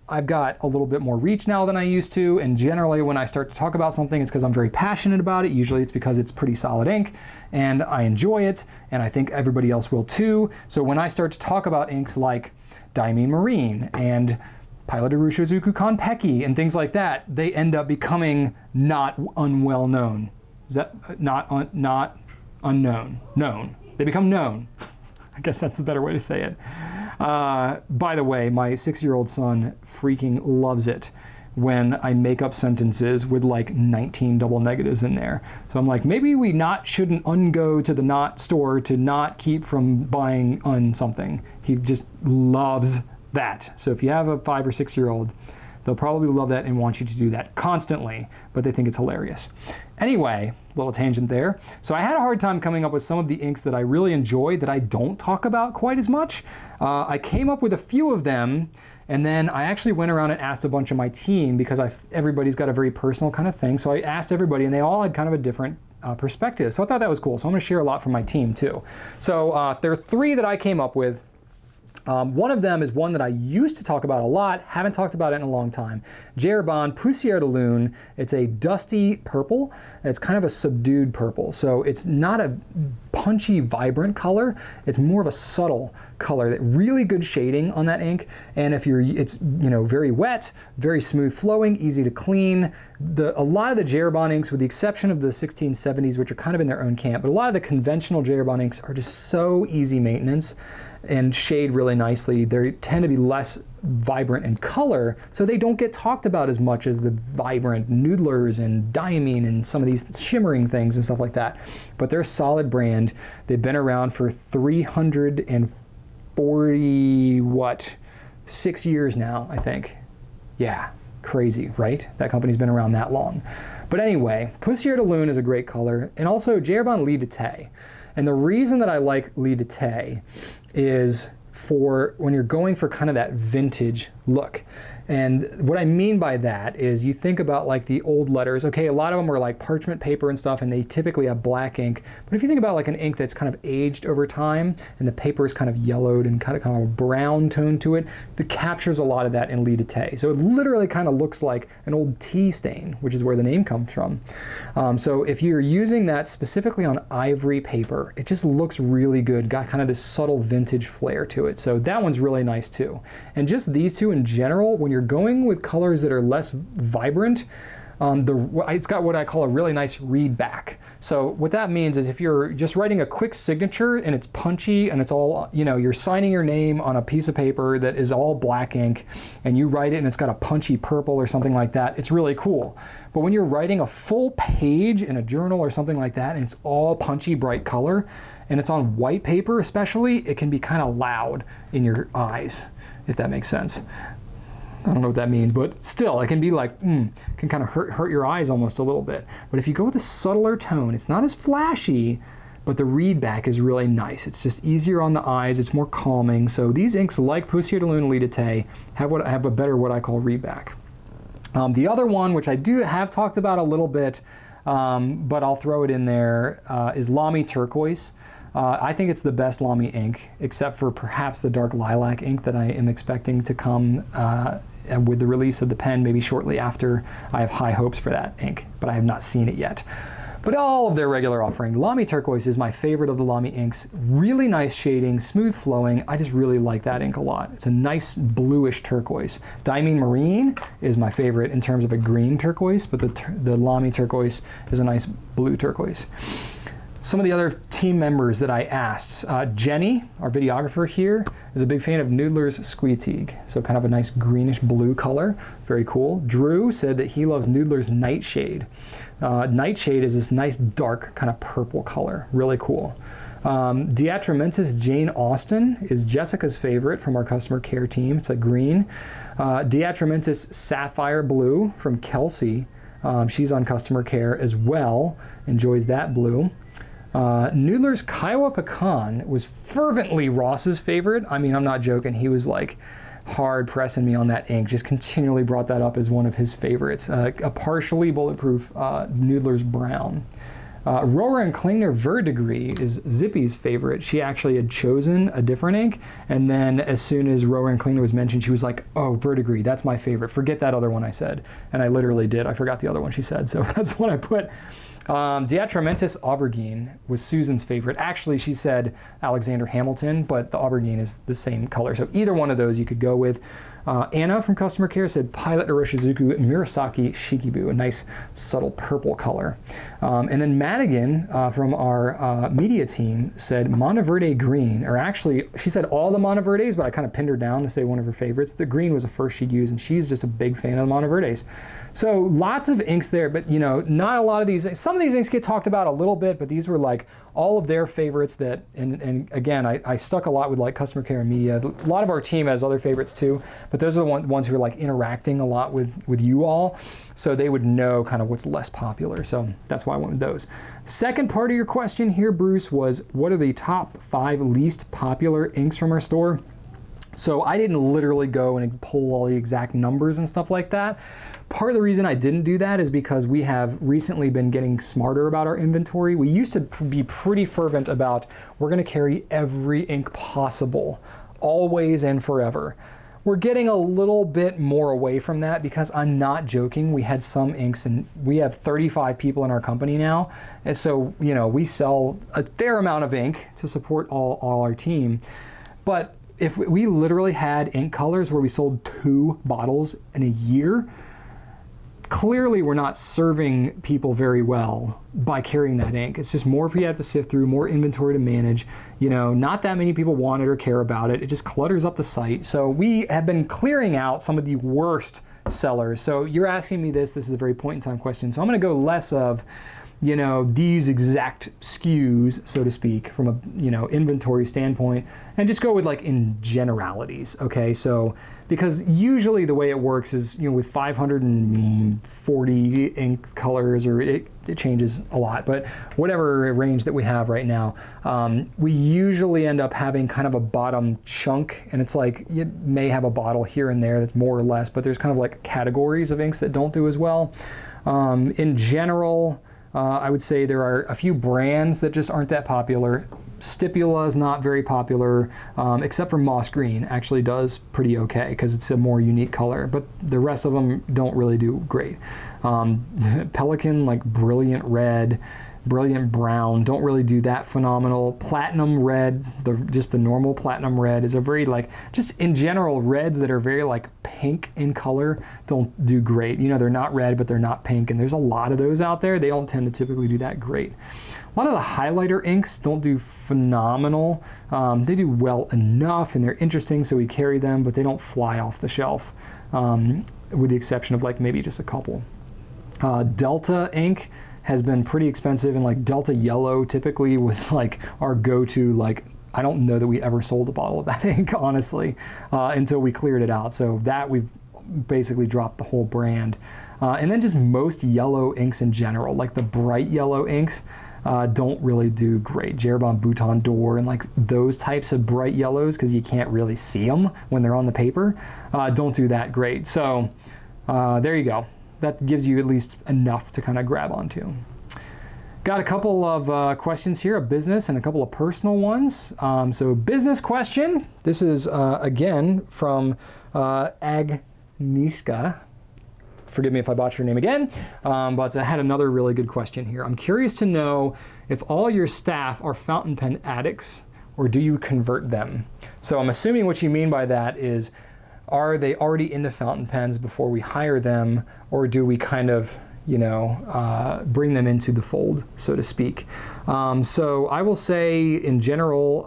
I've got a little bit more reach now than I used to, and generally when I start to talk about something, it's because I'm very passionate about it. Usually it's because it's pretty solid ink and I enjoy it, and I think everybody else will too. So when I start to talk about inks like Diamine Marine and Pilot Orochizuku Con-40 and things like that, they end up becoming not unwell known. Is that not unknown? Known. They become known. I guess that's the better way to say it. By the way, my 6-year-old son freaking loves it when I make up sentences with like 19 double negatives in there. So I'm like, maybe we shouldn't ungo to the not store to not keep from buying something. He just loves that. So if you have a 5 or 6-year-old, they'll probably love that and want you to do that constantly, but they think it's hilarious. Anyway, little tangent there. So I had a hard time coming up with some of the inks that I really enjoy that I don't talk about quite as much. I came up with a few of them, and then I actually went around and asked a bunch of my team because everybody's got a very personal kind of thing. So I asked everybody, and they all had kind of a different perspective. So I thought that was cool. So I'm going to share a lot from my team too. So there are 3 that I came up with. One of them is one that I used to talk about a lot, haven't talked about it in a long time. Gerbon Poussière de Lune. It's a dusty purple. It's kind of a subdued purple. So it's not a punchy, vibrant color. It's more of a subtle color. That really good shading on that ink. And if it's very wet, very smooth flowing, easy to clean. A lot of the Gerbon inks, with the exception of the 1670s, which are kind of in their own camp, but a lot of the conventional Gerbon inks are just so easy maintenance and shade really nicely. They tend to be less vibrant in color, so they don't get talked about as much as the vibrant noodlers and diamine and some of these shimmering things and stuff like that. But they're a solid brand. They've been around for 6 years now, I think. Yeah, crazy, right? That company's been around that long. But anyway, Poussière de Lune is a great color, and also Gerbon Lis d'été. And the reason that I like Lis d'été is for when you're going for kind of that vintage look. And what I mean by that is you think about like the old letters. Okay, a lot of them are like parchment paper and stuff, and they typically have black ink. But if you think about like an ink that's kind of aged over time and the paper is kind of yellowed and kind of a brown tone to it, it captures a lot of that in Lis d'été. So it literally kind of looks like an old tea stain, which is where the name comes from. So if you're using that specifically on ivory paper, it just looks really good. Got kind of this subtle vintage flair to it. So that one's really nice too. And just these two in general, when you're going with colors that are less vibrant, it's got what I call a really nice read back. So what that means is if you're just writing a quick signature and it's punchy and it's all, you're signing your name on a piece of paper that is all black ink, and you write it and it's got a punchy purple or something like that, it's really cool. But when you're writing a full page in a journal or something like that and it's all punchy bright color and it's on white paper especially, it can be kind of loud in your eyes, if that makes sense. I don't know what that means, but still, it can be like, can kind of hurt your eyes almost a little bit. But if you go with a subtler tone, it's not as flashy, but the read back is really nice. It's just easier on the eyes, it's more calming. So these inks, like Poussière de Lune, Lis d'été, have a better what I call read back. The other one, which I have talked about a little bit, but I'll throw it in there, is Lamy Turquoise. I think it's the best Lamy ink, except for perhaps the dark lilac ink that I am expecting to come with the release of the pen, maybe shortly after. I have high hopes for that ink, but I have not seen it yet. But all of their regular offering, Lamy Turquoise is my favorite of the Lamy inks. Really nice shading, smooth flowing. I just really like that ink a lot. It's a nice bluish turquoise. Diamine Marine is my favorite in terms of a green turquoise, but the Lamy Turquoise is a nice blue turquoise. Some of the other team members that I asked, Jenny, our videographer here, is a big fan of Noodler's Squeetigue, so kind of a nice greenish blue color, very cool. Drew said that he loves Noodler's Nightshade. Nightshade is this nice dark kind of purple color, really cool. Diatramentis Jane Austen is Jessica's favorite from our customer care team. It's a green. Diatramentis Sapphire Blue from Kelsey. She's on customer care as well, enjoys that blue. Noodler's Kiowa Pecan was fervently Ross's favorite. I mean, I'm not joking. He was like hard pressing me on that ink, just continually brought that up as one of his favorites. A partially bulletproof Noodler's Brown. Rower and Klingner Verdigris is Zippy's favorite. She actually had chosen a different ink, and then as soon as Rower and Klingner was mentioned, she was like, oh, Verdigris, that's my favorite. Forget that other one I said. And I literally did. I forgot the other one she said, so that's what I put. Diatramentis Aubergine was Susan's favorite. Actually, she said Alexander Hamilton, but the aubergine is the same color. So either one of those you could go with. Anna from customer care said Pilot Iroshizuku Murasaki Shikibu, a nice subtle purple color. And then Madigan from our media team said Monteverde Green, or actually she said all the Monteverdes, but I kind of pinned her down to say one of her favorites. The green was the first she'd use, and she's just a big fan of the Monteverdes. So lots of inks there, but not a lot of these. Some of these inks get talked about a little bit, but these were like all of their favorites that, and again, I stuck a lot with like customer care and media. A lot of our team has other favorites too, but those are the ones who are like interacting a lot with you all, so they would know kind of what's less popular. So that's why I went with those. Second part of your question here, Bruce, was what are the top 5 least popular inks from our store? So I didn't literally go and pull all the exact numbers and stuff like that. Part of the reason I didn't do that is because we have recently been getting smarter about our inventory. We used to be pretty fervent about we're going to carry every ink possible always and forever. We're getting a little bit more away from that because I'm not joking. We had some inks, and we have 35 people in our company now. And so, you know, we sell a fair amount of ink to support all our team. But if we literally had ink colors where we sold 2 bottles in a year, clearly we're not serving people very well by carrying that ink. It's just more if you have to sift through, more inventory to manage. You know, not that many people want it or care about it. It just clutters up the site. So we have been clearing out some of the worst sellers. So you're asking me this is a very point in time question. So I'm gonna go less of, you know, these exact SKUs, so to speak, from a, you know, inventory standpoint, and just go with like in generalities, okay? So, because usually the way it works is, you know, with 540 ink colors, or it changes a lot, but whatever range that we have right now, we usually end up having kind of a bottom chunk, and it's like, you may have a bottle here and there that's more or less, but there's kind of like categories of inks that don't do as well. In general, I would say there are a few brands that just aren't that popular. Stipula is not very popular, except for moss green actually does pretty okay because it's a more unique color, but the rest of them don't really do great. Pelican, like brilliant red, brilliant brown, don't really do that phenomenal. Platinum red, just the normal platinum red is a very like, just in general, reds that are very like pink in color don't do great. You know, they're not red, but they're not pink, and there's a lot of those out there. They don't tend to typically do that great. A lot of the highlighter inks don't do phenomenal. They do well enough and they're interesting, so we carry them, but they don't fly off the shelf, with the exception of like maybe just a couple. Delta ink has been pretty expensive, and like Delta Yellow typically was like our go-to. Like, I don't know that we ever sold a bottle of that ink, honestly, until we cleared it out. So that we've basically dropped the whole brand. And then just most yellow inks in general, like the bright yellow inks, don't really do great. Jeroboam Bouton d'Or and like those types of bright yellows, because you can't really see them when they're on the paper, don't do that great. So there you go. That gives you at least enough to kind of grab onto. Got a couple of questions here, a business and a couple of personal ones. So business question, this is again from Agnieszka. Forgive me if I botched your name again, but I had another really good question here. I'm curious to know if all your staff are fountain pen addicts, or do you convert them? So I'm assuming what you mean by that is, are they already into fountain pens before we hire them, or do we kind of, you know, bring them into the fold, so to speak? So I will say in general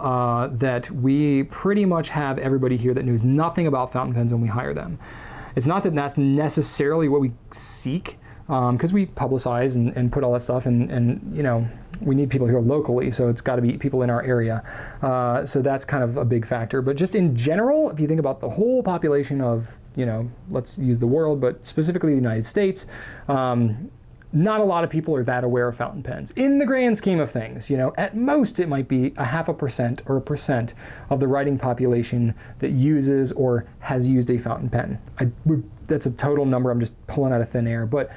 that we pretty much have everybody here that knows nothing about fountain pens when we hire them. It's not that that's necessarily what we seek, because we publicize and put all that stuff, and you know, we need people here locally, so it's got to be people in our area. So that's kind of a big factor. But just in general, if you think about the whole population of, you know, let's use the world, but specifically the United States, not a lot of people are that aware of fountain pens. In the grand scheme of things, you know, at most it might be 0.5% or 1% of the writing population that uses or has used a fountain pen. That's a total number I'm just pulling out of thin air. But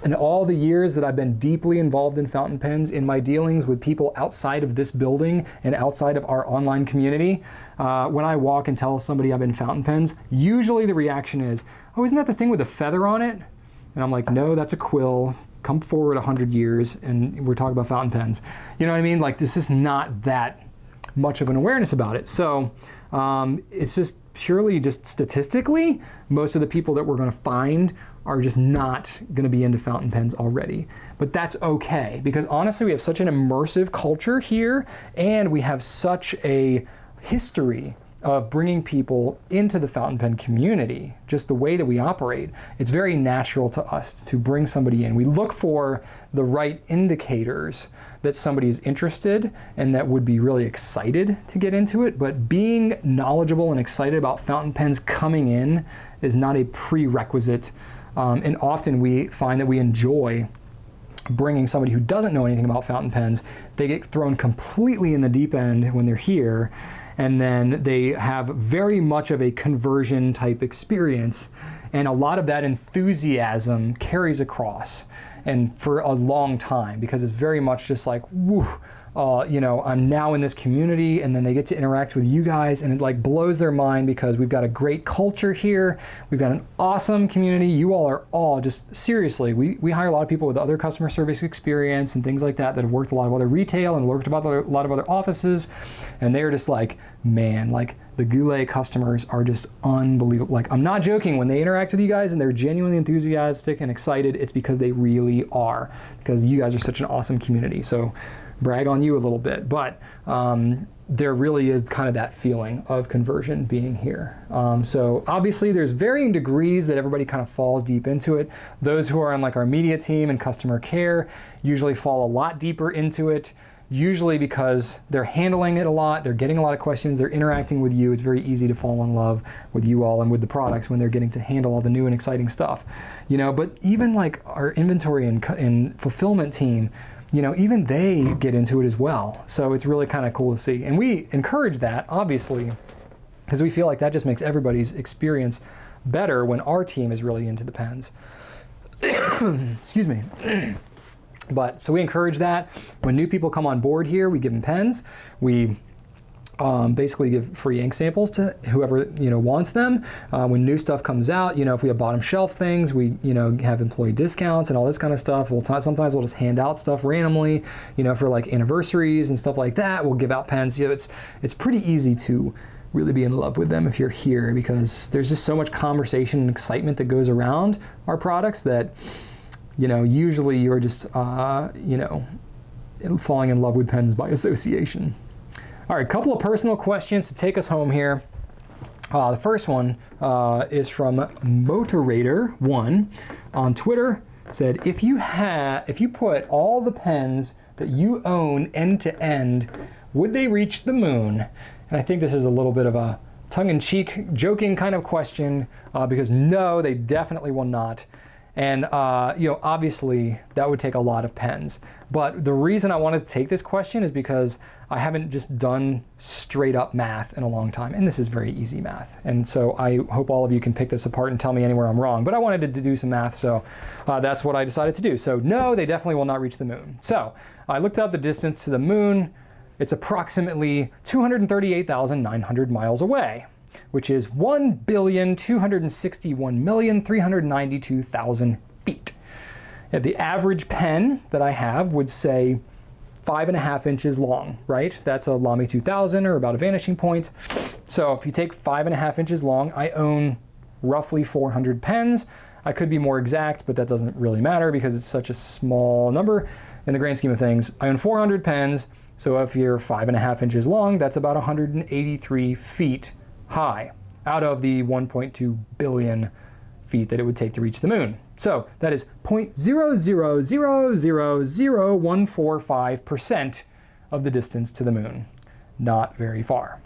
in all the years that I've been deeply involved in fountain pens, in my dealings with people outside of this building and outside of our online community, when I walk and tell somebody I'm in fountain pens, usually the reaction is, oh, isn't that the thing with the feather on it? And I'm like, no, that's a quill. Come forward 100 years and we're talking about fountain pens. You know what I mean? Like, this is not that much of an awareness about it. So it's just purely just statistically, most of the people that we're going to find are just not going to be into fountain pens already. But that's okay, because honestly, we have such an immersive culture here, and we have such a history of bringing people into the fountain pen community, just the way that we operate. It's very natural to us to bring somebody in. We look for the right indicators that somebody is interested and that would be really excited to get into it, but being knowledgeable and excited about fountain pens coming in is not a prerequisite. And often we find that we enjoy bringing somebody who doesn't know anything about fountain pens. They get thrown completely in the deep end when they're here, and then they have very much of a conversion type experience, and a lot of that enthusiasm carries across. and for a long time, because it's very much just like, woo, you know, I'm now in this community, and then they get to interact with you guys, and it like blows their mind because we've got a great culture here. We've got an awesome community. You all are all just, seriously, we hire a lot of people with other customer service experience and things like that have worked a lot of other retail and worked about a lot of other offices, and they're just like, man, like the Goulet customers are just unbelievable. Like, I'm not joking, when they interact with you guys and they're genuinely enthusiastic and excited, it's because they really are, because you guys are such an awesome community. So brag on you a little bit, but there really is kind of that feeling of conversion being here. So obviously there's varying degrees that everybody kind of falls deep into it. Those who are on like our media team and customer care usually fall a lot deeper into it, usually because they're handling it a lot, they're getting a lot of questions, they're interacting with you. It's very easy to fall in love with you all and with the products when they're getting to handle all the new and exciting stuff. You know, but even like our inventory and fulfillment team, you know, even they get into it as well. So it's really kind of cool to see. And we encourage that, obviously, because we feel like that just makes everybody's experience better when our team is really into the pens. Excuse me. But so we encourage that. When new people come on board here, we give them pens. We basically give free ink samples to whoever, you know, wants them. When new stuff comes out, you know, if we have bottom shelf things, we, you know, have employee discounts and all this kind of stuff. Sometimes we'll just hand out stuff randomly, you know, for like anniversaries and stuff like that. We'll give out pens. You know, it's pretty easy to really be in love with them if you're here, because there's just so much conversation and excitement that goes around our products that, you know, usually you're just, you know, falling in love with pens by association. All right, a couple of personal questions to take us home here. The first one is from Motorator1 on Twitter. Said, if you put all the pens that you own end to end, would they reach the moon? And I think this is a little bit of a tongue-in-cheek, joking kind of question, because no, they definitely will not. And you know, obviously that would take a lot of pens. But the reason I wanted to take this question is because I haven't just done straight up math in a long time. And this is very easy math. And so I hope all of you can pick this apart and tell me anywhere I'm wrong. But I wanted to do some math, so that's what I decided to do. So no, they definitely will not reach the moon. So I looked up the distance to the moon. It's approximately 238,900 miles away, which is 1,261,392,000 feet. And the average pen that I have would say 5.5 inches long, right? That's a Lamy 2000 or about a vanishing point. So if you take 5.5 inches long, I own roughly 400 pens. I could be more exact, but that doesn't really matter because it's such a small number in the grand scheme of things. I own 400 pens. So if you're 5.5 inches long, that's about 183 feet high out of the 1.2 billion feet that it would take to reach the moon. So that is 0.000000145% of the distance to the moon. Not very far.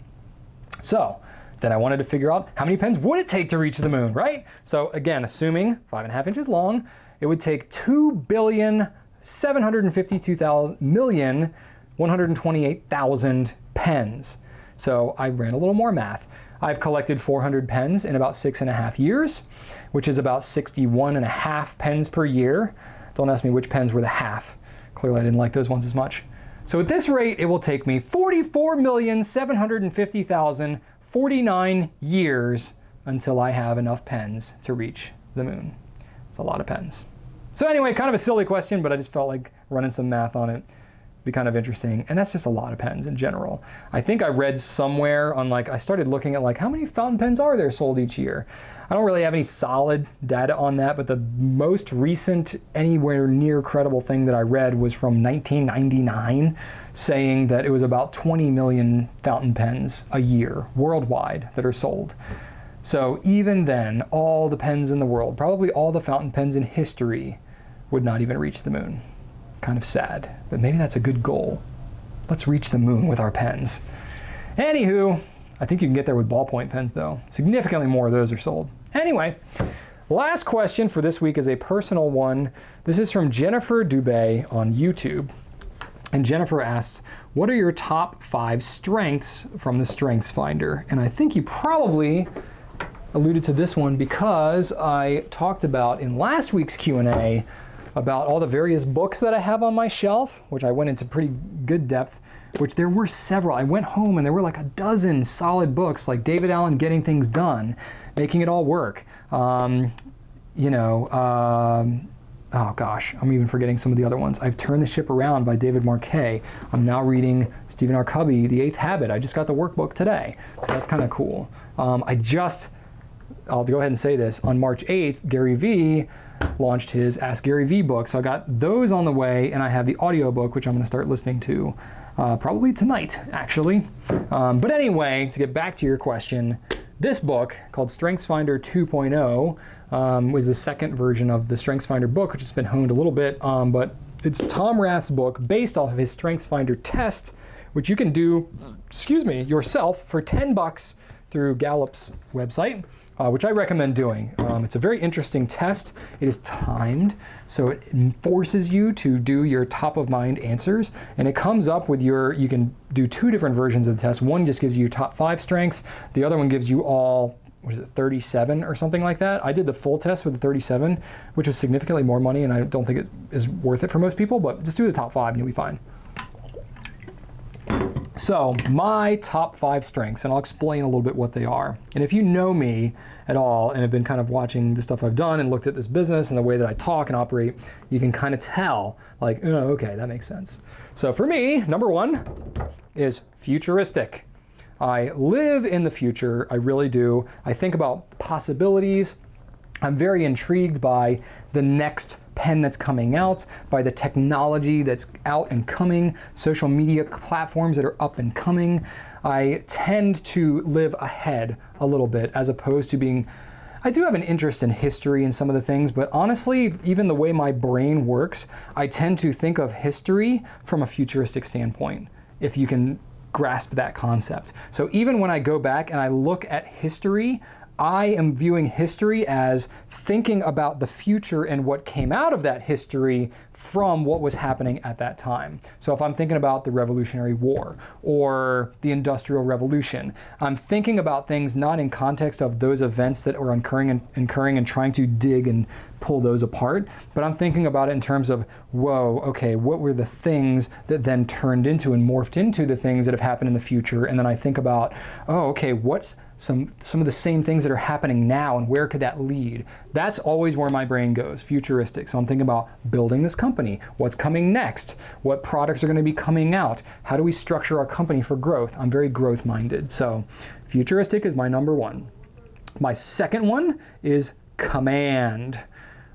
So then I wanted to figure out how many pens would it take to reach the moon, right? So again, assuming 5.5 inches long, it would take 2,752,128,000 pens. So I ran a little more math. I've collected 400 pens in about 6.5 years, which is about 61.5 pens per year. Don't ask me which pens were the half. Clearly I didn't like those ones as much. So at this rate, it will take me 44,750,049 years until I have enough pens to reach the moon. It's a lot of pens. So anyway, kind of a silly question, but I just felt like running some math on it. Be kind of interesting. And that's just a lot of pens in general. I think I read somewhere on I started looking at how many fountain pens are there sold each year. I don't really have any solid data on that, but the most recent anywhere near credible thing that I read was from 1999, saying that it was about 20 million fountain pens a year worldwide that are sold. So even then, all the pens in the world, probably all the fountain pens in history, would not even reach the moon. Kind of sad, but maybe that's a good goal. Let's reach the moon with our pens. Anywho, I think you can get there with ballpoint pens though. Significantly more of those are sold. Anyway, last question for this week is a personal one. This is from Jennifer Dubay on YouTube. And Jennifer asks, what are your top 5 strengths from the Strengths Finder? And I think you probably alluded to this one because I talked about in last week's Q&A about all the various books that I have on my shelf, which I went into pretty good depth, which there were several. I went home and there were like a dozen solid books, like David Allen Getting Things Done, Making It All Work. Oh gosh, I'm even forgetting some of the other ones. I've Turned the Ship Around by David Marquet. I'm now reading Stephen R. Covey, The Eighth Habit. I just got the workbook today, so that's kind of cool. I'll go ahead and say this, on March 8th, Gary Vee launched his Ask Gary Vee book, so I got those on the way, and I have the audiobook, which I'm going to start listening to probably tonight, actually. But anyway, to get back to your question, this book, called StrengthsFinder 2.0, was the second version of the StrengthsFinder book, which has been honed a little bit, but it's Tom Rath's book based off of his StrengthsFinder test, which you can do, yourself for $10 through Gallup's website, which I recommend doing. It's a very interesting test. It is timed, so it forces you to do your top-of-mind answers, and it comes up with you can do two different versions of the test. One just gives you your top 5 strengths. The other one gives you all, 37 or something like that. I did the full test with the 37, which was significantly more money, and I don't think it is worth it for most people, but just do the top 5 and you'll be fine. So, my top 5 strengths, and I'll explain a little bit what they are. And if you know me at all and have been kind of watching the stuff I've done and looked at this business and the way that I talk and operate, you can kind of tell, like, oh, okay, that makes sense. So for me, number 1 is futuristic. I live in the future, I really do. I think about possibilities. I'm very intrigued by the next pen that's coming out, by the technology that's out and coming, social media platforms that are up and coming. I tend to live ahead a little bit as opposed to being, I do have an interest in history and some of the things, but honestly, even the way my brain works, I tend to think of history from a futuristic standpoint, if you can grasp that concept. So even when I go back and I look at history, I am viewing history as thinking about the future and what came out of that history from what was happening at that time. So if I'm thinking about the Revolutionary War or the Industrial Revolution, I'm thinking about things not in context of those events that were occurring and trying to dig and pull those apart, but I'm thinking about it in terms of, whoa, okay, what were the things that then turned into and morphed into the things that have happened in the future? And then I think about, oh, okay, what's some of the same things that are happening now and where could that lead? That's always where my brain goes, futuristic. So I'm thinking about building this company, what's coming next, what products are going to be coming out, how do we structure our company for growth? I'm very growth minded. So futuristic is my number 1. My second one is command.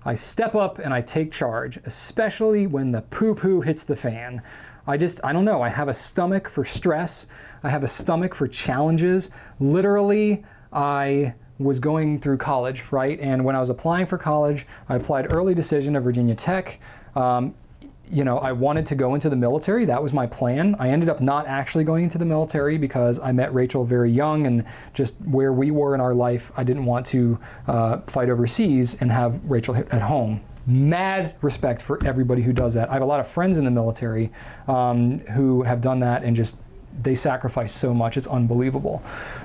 I step up and I take charge, especially when the poo-poo hits the fan. I don't know, I have a stomach for stress. I have a stomach for challenges. Literally, I was going through college, right? And when I was applying for college, I applied early decision to Virginia Tech. I wanted to go into the military. That was my plan. I ended up not actually going into the military because I met Rachel very young, and just where we were in our life, I didn't want to fight overseas and have Rachel at home. Mad respect for everybody who does that. I have a lot of friends in the military who have done that and just, they sacrifice so much, it's unbelievable.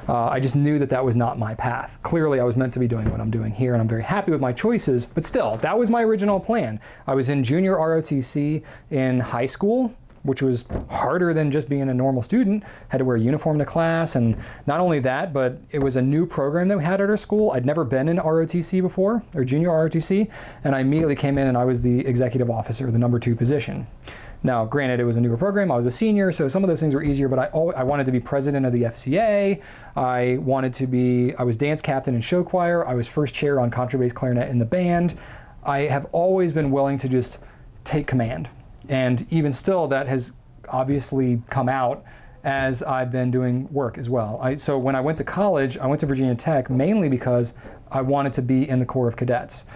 I just knew that that was not my path. Clearly, I was meant to be doing what I'm doing here, and I'm very happy with my choices, but still, that was my original plan. I was in junior ROTC in high school, which was harder than just being a normal student. Had to wear a uniform to class, and not only that, but it was a new program that we had at our school. I'd never been in ROTC before, or junior ROTC, and I immediately came in and I was the executive officer, the number 2 position. Now, granted, it was a newer program, I was a senior, so some of those things were easier, but I wanted to be president of the FCA, I was dance captain in show choir, I was first chair on contrabass clarinet in the band. I have always been willing to just take command. And even still, that has obviously come out as I've been doing work as well. So when I went to college, I went to Virginia Tech mainly because I wanted to be in the Corps of Cadets.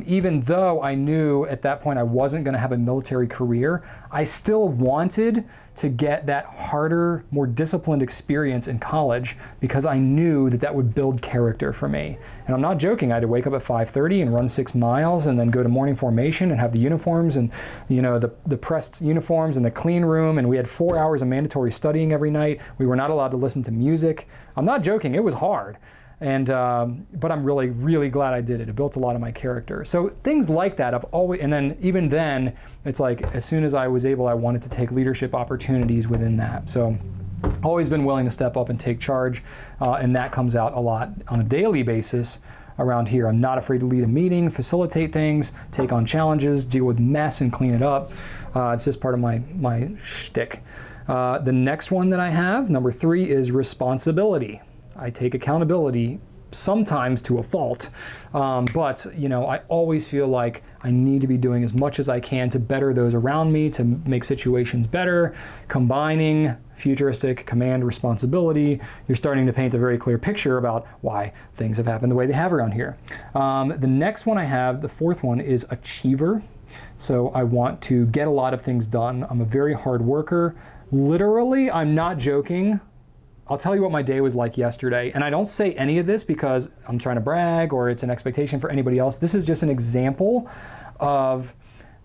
Even though I knew at that point I wasn't going to have a military career, I still wanted to get that harder, more disciplined experience in college because I knew that that would build character for me. And I'm not joking, I had to wake up at 5:30 and run 6 miles and then go to morning formation and have the uniforms and the pressed uniforms and the clean room, and we had 4 hours of mandatory studying every night. We were not allowed to listen to music. I'm not joking, it was hard. And but I'm really, really glad I did it. It built a lot of my character. So things like that, I've always, and then even then, it's like as soon as I was able, I wanted to take leadership opportunities within that. So always been willing to step up and take charge, and that comes out a lot on a daily basis around here. I'm not afraid to lead a meeting, facilitate things, take on challenges, deal with mess and clean it up. It's just part of my shtick. The next one that I have, number 3, is responsibility. I take accountability sometimes to a fault, but you know, I always feel like I need to be doing as much as I can to better those around me, to make situations better. Combining futuristic command responsibility, you're starting to paint a very clear picture about why things have happened the way they have around here. The next one I have, the 4th one, is achiever. So I want to get a lot of things done. I'm a very hard worker. Literally, I'm not joking. I'll tell you what my day was like yesterday. And I don't say any of this because I'm trying to brag or it's an expectation for anybody else. This is just an example of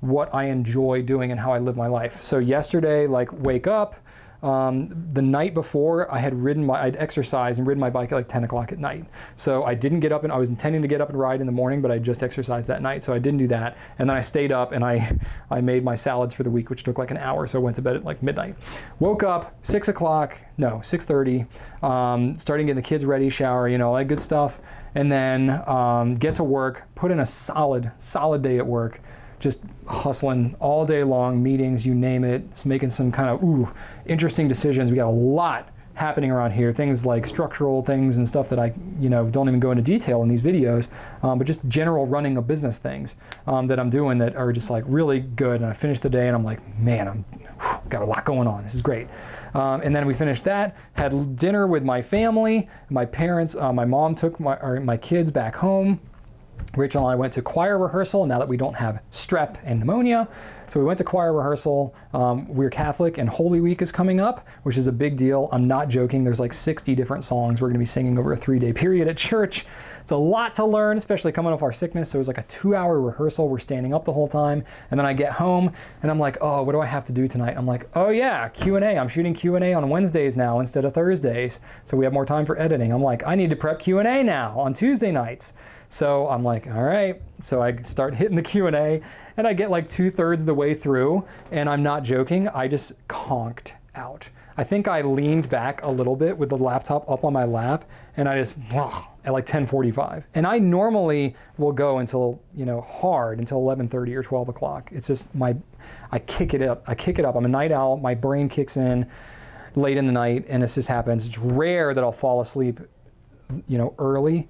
what I enjoy doing and how I live my life. So yesterday, like, wake up. The night before, I'd exercised and ridden my bike at like 10 o'clock at night. So I didn't get up, and I was intending to get up and ride in the morning, but I just exercised that night, so I didn't do that. And then I stayed up and I made my salads for the week, which took like an hour, so I went to bed at like midnight. Woke up 6:30, starting getting the kids ready, shower, you know, all that good stuff. And then get to work, put in a solid day at work. Just hustling all day long, meetings, you name it. It's making some kind of interesting decisions. We got a lot happening around here, things like structural things and stuff that I don't even go into detail in these videos, but just general running of business things that I'm doing that are just like really good. And I finished the day and I'm like, man, got a lot going on. This is great. And then we finished that, had dinner with my family, my parents. My mom took my kids back home. Rachel and I went to choir rehearsal now that we don't have strep and pneumonia. So we went to choir rehearsal. We're Catholic and Holy Week is coming up, which is a big deal. I'm not joking. There's like 60 different songs we're going to be singing over a 3-day period at church. It's a lot to learn, especially coming off our sickness. So it was like a 2-hour rehearsal. We're standing up the whole time. And then I get home and I'm like, oh, what do I have to do tonight? I'm like, oh yeah, Q&A. I'm shooting Q&A on Wednesdays now instead of Thursdays. So we have more time for editing. I'm like, I need to prep Q&A now on Tuesday nights. So I'm like, all right. So I start hitting the Q&A and I get like 2/3 of the way through, and I'm not joking, I just conked out. I think I leaned back a little bit with the laptop up on my lap, and I just, at like 10:45. And I normally will go until, hard until 11:30 or 12 o'clock. It's just I kick it up. I'm a night owl. My brain kicks in late in the night, and this just happens. It's rare that I'll fall asleep, early.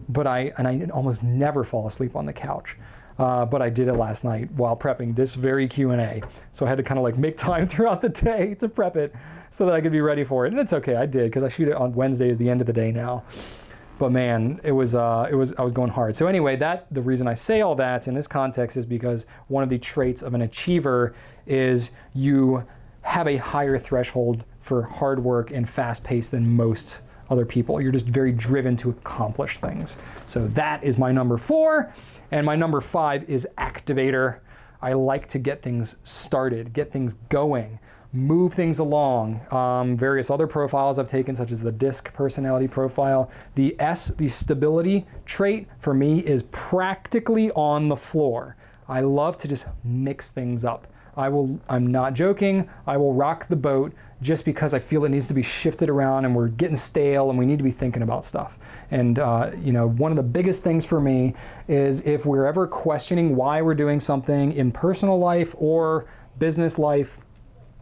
But I almost never fall asleep on the couch. But I did it last night while prepping this very Q&A. So I had to kind of like make time throughout the day to prep it so that I could be ready for it. And it's okay, I did, because I shoot it on Wednesday at the end of the day now. But man, I was going hard. So anyway, the reason I say all that in this context is because one of the traits of an achiever is you have a higher threshold for hard work and fast pace than most other people. You're just very driven to accomplish things. So that is my number 4. And my number 5 is activator. I like to get things started, get things going, move things along. Various other profiles I've taken, such as the DISC personality profile. The S, the stability trait, for me is practically on the floor. I love to just mix things up. I'm not joking, I will rock the boat just because I feel it needs to be shifted around and we're getting stale and we need to be thinking about stuff. And one of the biggest things for me is if we're ever questioning why we're doing something in personal life or business life,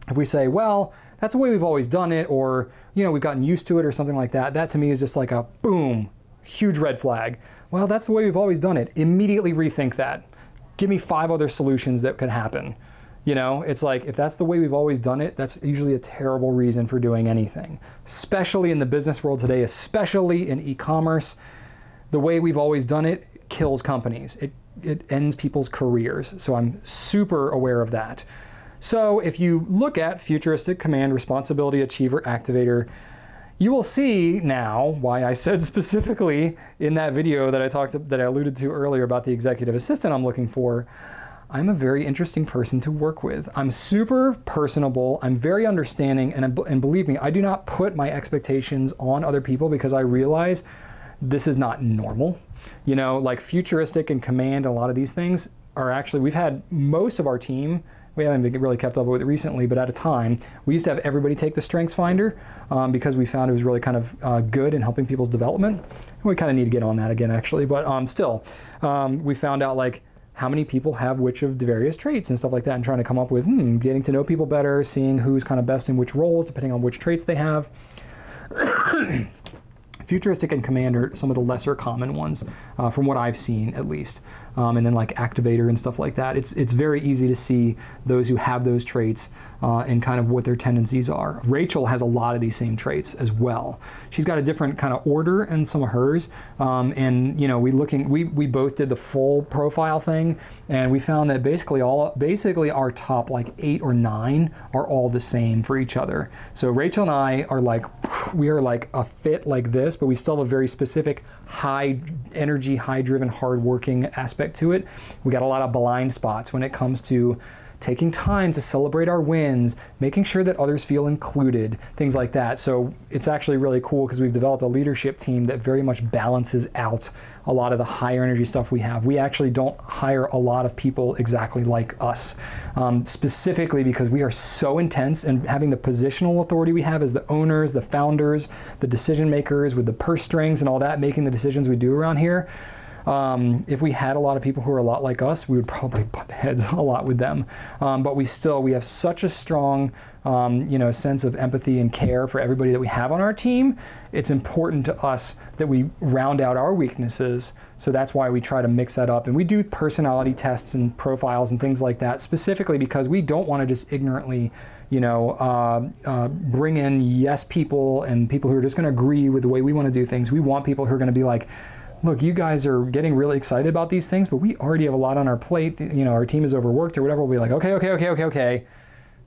if we say, well, that's the way we've always done it, or we've gotten used to it or something like that, that to me is just like a boom, huge red flag. Well, that's the way we've always done it. Immediately rethink that. Give me 5 other solutions that could happen. It's like, if that's the way we've always done it, that's usually a terrible reason for doing anything. Especially in the business world today, especially in e-commerce, the way we've always done it kills companies. It ends people's careers. So I'm super aware of that. So if you look at futuristic command responsibility achiever activator, you will see now why I said specifically in that video that I alluded to earlier about the executive assistant I'm looking for, I'm a very interesting person to work with. I'm super personable, I'm very understanding, and believe me, I do not put my expectations on other people because I realize this is not normal. You know, like futuristic and command, a lot of these things are actually, we've had most of our team, we haven't really kept up with it recently, but at a time, we used to have everybody take the Strengths Finder because we found it was really kind of good in helping people's development. And we kind of need to get on that again, actually, but still, we found out like how many people have which of the various traits and stuff like that, and trying to come up with getting to know people better, seeing who's kind of best in which roles, depending on which traits they have. Futuristic and command are some of the lesser common ones, from what I've seen at least. And then like activator and stuff like that. It's very easy to see those who have those traits and kind of what their tendencies are. Rachel has a lot of these same traits as well. She's got a different kind of order in some of hers. And you know, we both did the full profile thing, and we found that basically our top like 8 or 9 are all the same for each other. So Rachel and I are like, we are like a fit like this, but we still have a very specific high energy, high driven, hard working aspect to it. We got a lot of blind spots when it comes to taking time to celebrate our wins, making sure that others feel included, things like that. So it's actually really cool because we've developed a leadership team that very much balances out a lot of the higher energy stuff we have. We actually don't hire a lot of people exactly like us, specifically because we are so intense, and having the positional authority we have as the owners, the founders, the decision makers with the purse strings and all that, making the decisions we do around here. If we had a lot of people who are a lot like us, we would probably butt heads a lot with them. But we have such a strong, sense of empathy and care for everybody that we have on our team. It's important to us that we round out our weaknesses. So that's why we try to mix that up. And we do personality tests and profiles and things like that, specifically because we don't want to just ignorantly, bring in yes people and people who are just going to agree with the way we want to do things. We want people who are going to be like, look, you guys are getting really excited about these things, but we already have a lot on our plate. Our team is overworked or whatever. We'll be like, okay.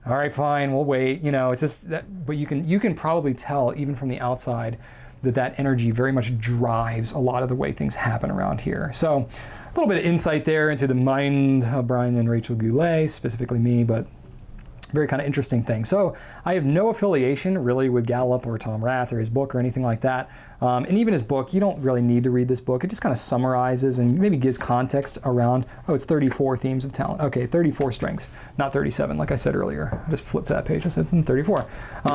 All right, fine, we'll wait. It's just that, but you can probably tell even from the outside that energy very much drives a lot of the way things happen around here. So a little bit of insight there into the mind of Brian and Rachel Goulet, specifically me, but very kind of interesting thing. So I have no affiliation really with Gallup or Tom Rath or his book or anything like that. And even his book, you don't really need to read this book. It just kind of summarizes and maybe gives context around, it's 34 themes of talent. Okay, 34 strengths, not 37, like I said earlier. I just flipped to that page, I said 34.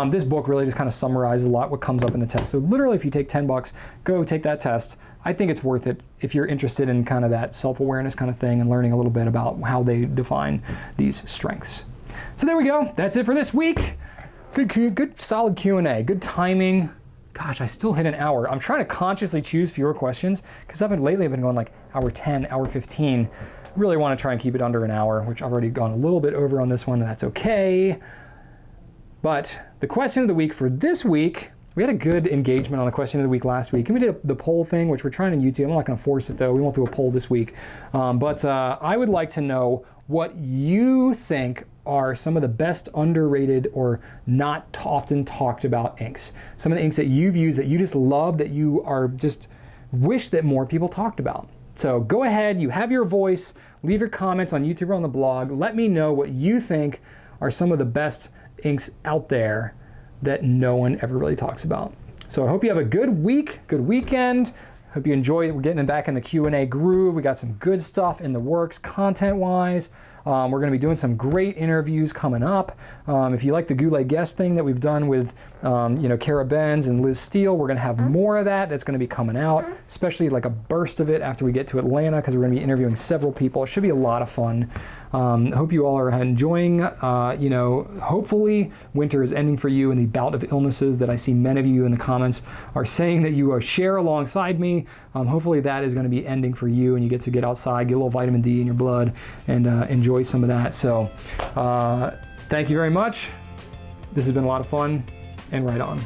This book really just kind of summarizes a lot what comes up in the test. So literally if you take $10, go take that test. I think it's worth it if you're interested in kind of that self-awareness kind of thing and learning a little bit about how they define these strengths. So there we go. That's it for this week. Good solid Q&A. Good timing. Gosh, I still hit an hour. I'm trying to consciously choose fewer questions because lately I've been going like hour 10, hour 15. I really want to try and keep it under an hour, which I've already gone a little bit over on this one, and that's okay. But the question of the week for this week, we had a good engagement on the question of the week last week, and we did the poll thing, which we're trying on YouTube. I'm not going to force it though. We won't do a poll this week. But I would like to know what you think are some of the best underrated or not often talked about inks. Some of the inks that you've used that you just love, that you are just wish that more people talked about. So go ahead, you have your voice, leave your comments on YouTube or on the blog. Let me know what you think are some of the best inks out there that no one ever really talks about. So I hope you have a good week, good weekend. Hope you enjoy it. We're getting back in the Q&A groove. We got some good stuff in the works content-wise. We're going to be doing some great interviews coming up. If you like the Goulet guest thing that we've done with Kara Benz and Liz Steele, we're going to have more of that. That's going to be coming out, especially like a burst of it after we get to Atlanta, because we're going to be interviewing several people. It should be a lot of fun. I hope you all are enjoying. Hopefully winter is ending for you, and the bout of illnesses that I see many of you in the comments are saying that you share alongside me. Hopefully that is going to be ending for you, and you get to get outside, get a little vitamin D in your blood, and enjoy some of that. So thank you very much. This has been a lot of fun, and right on.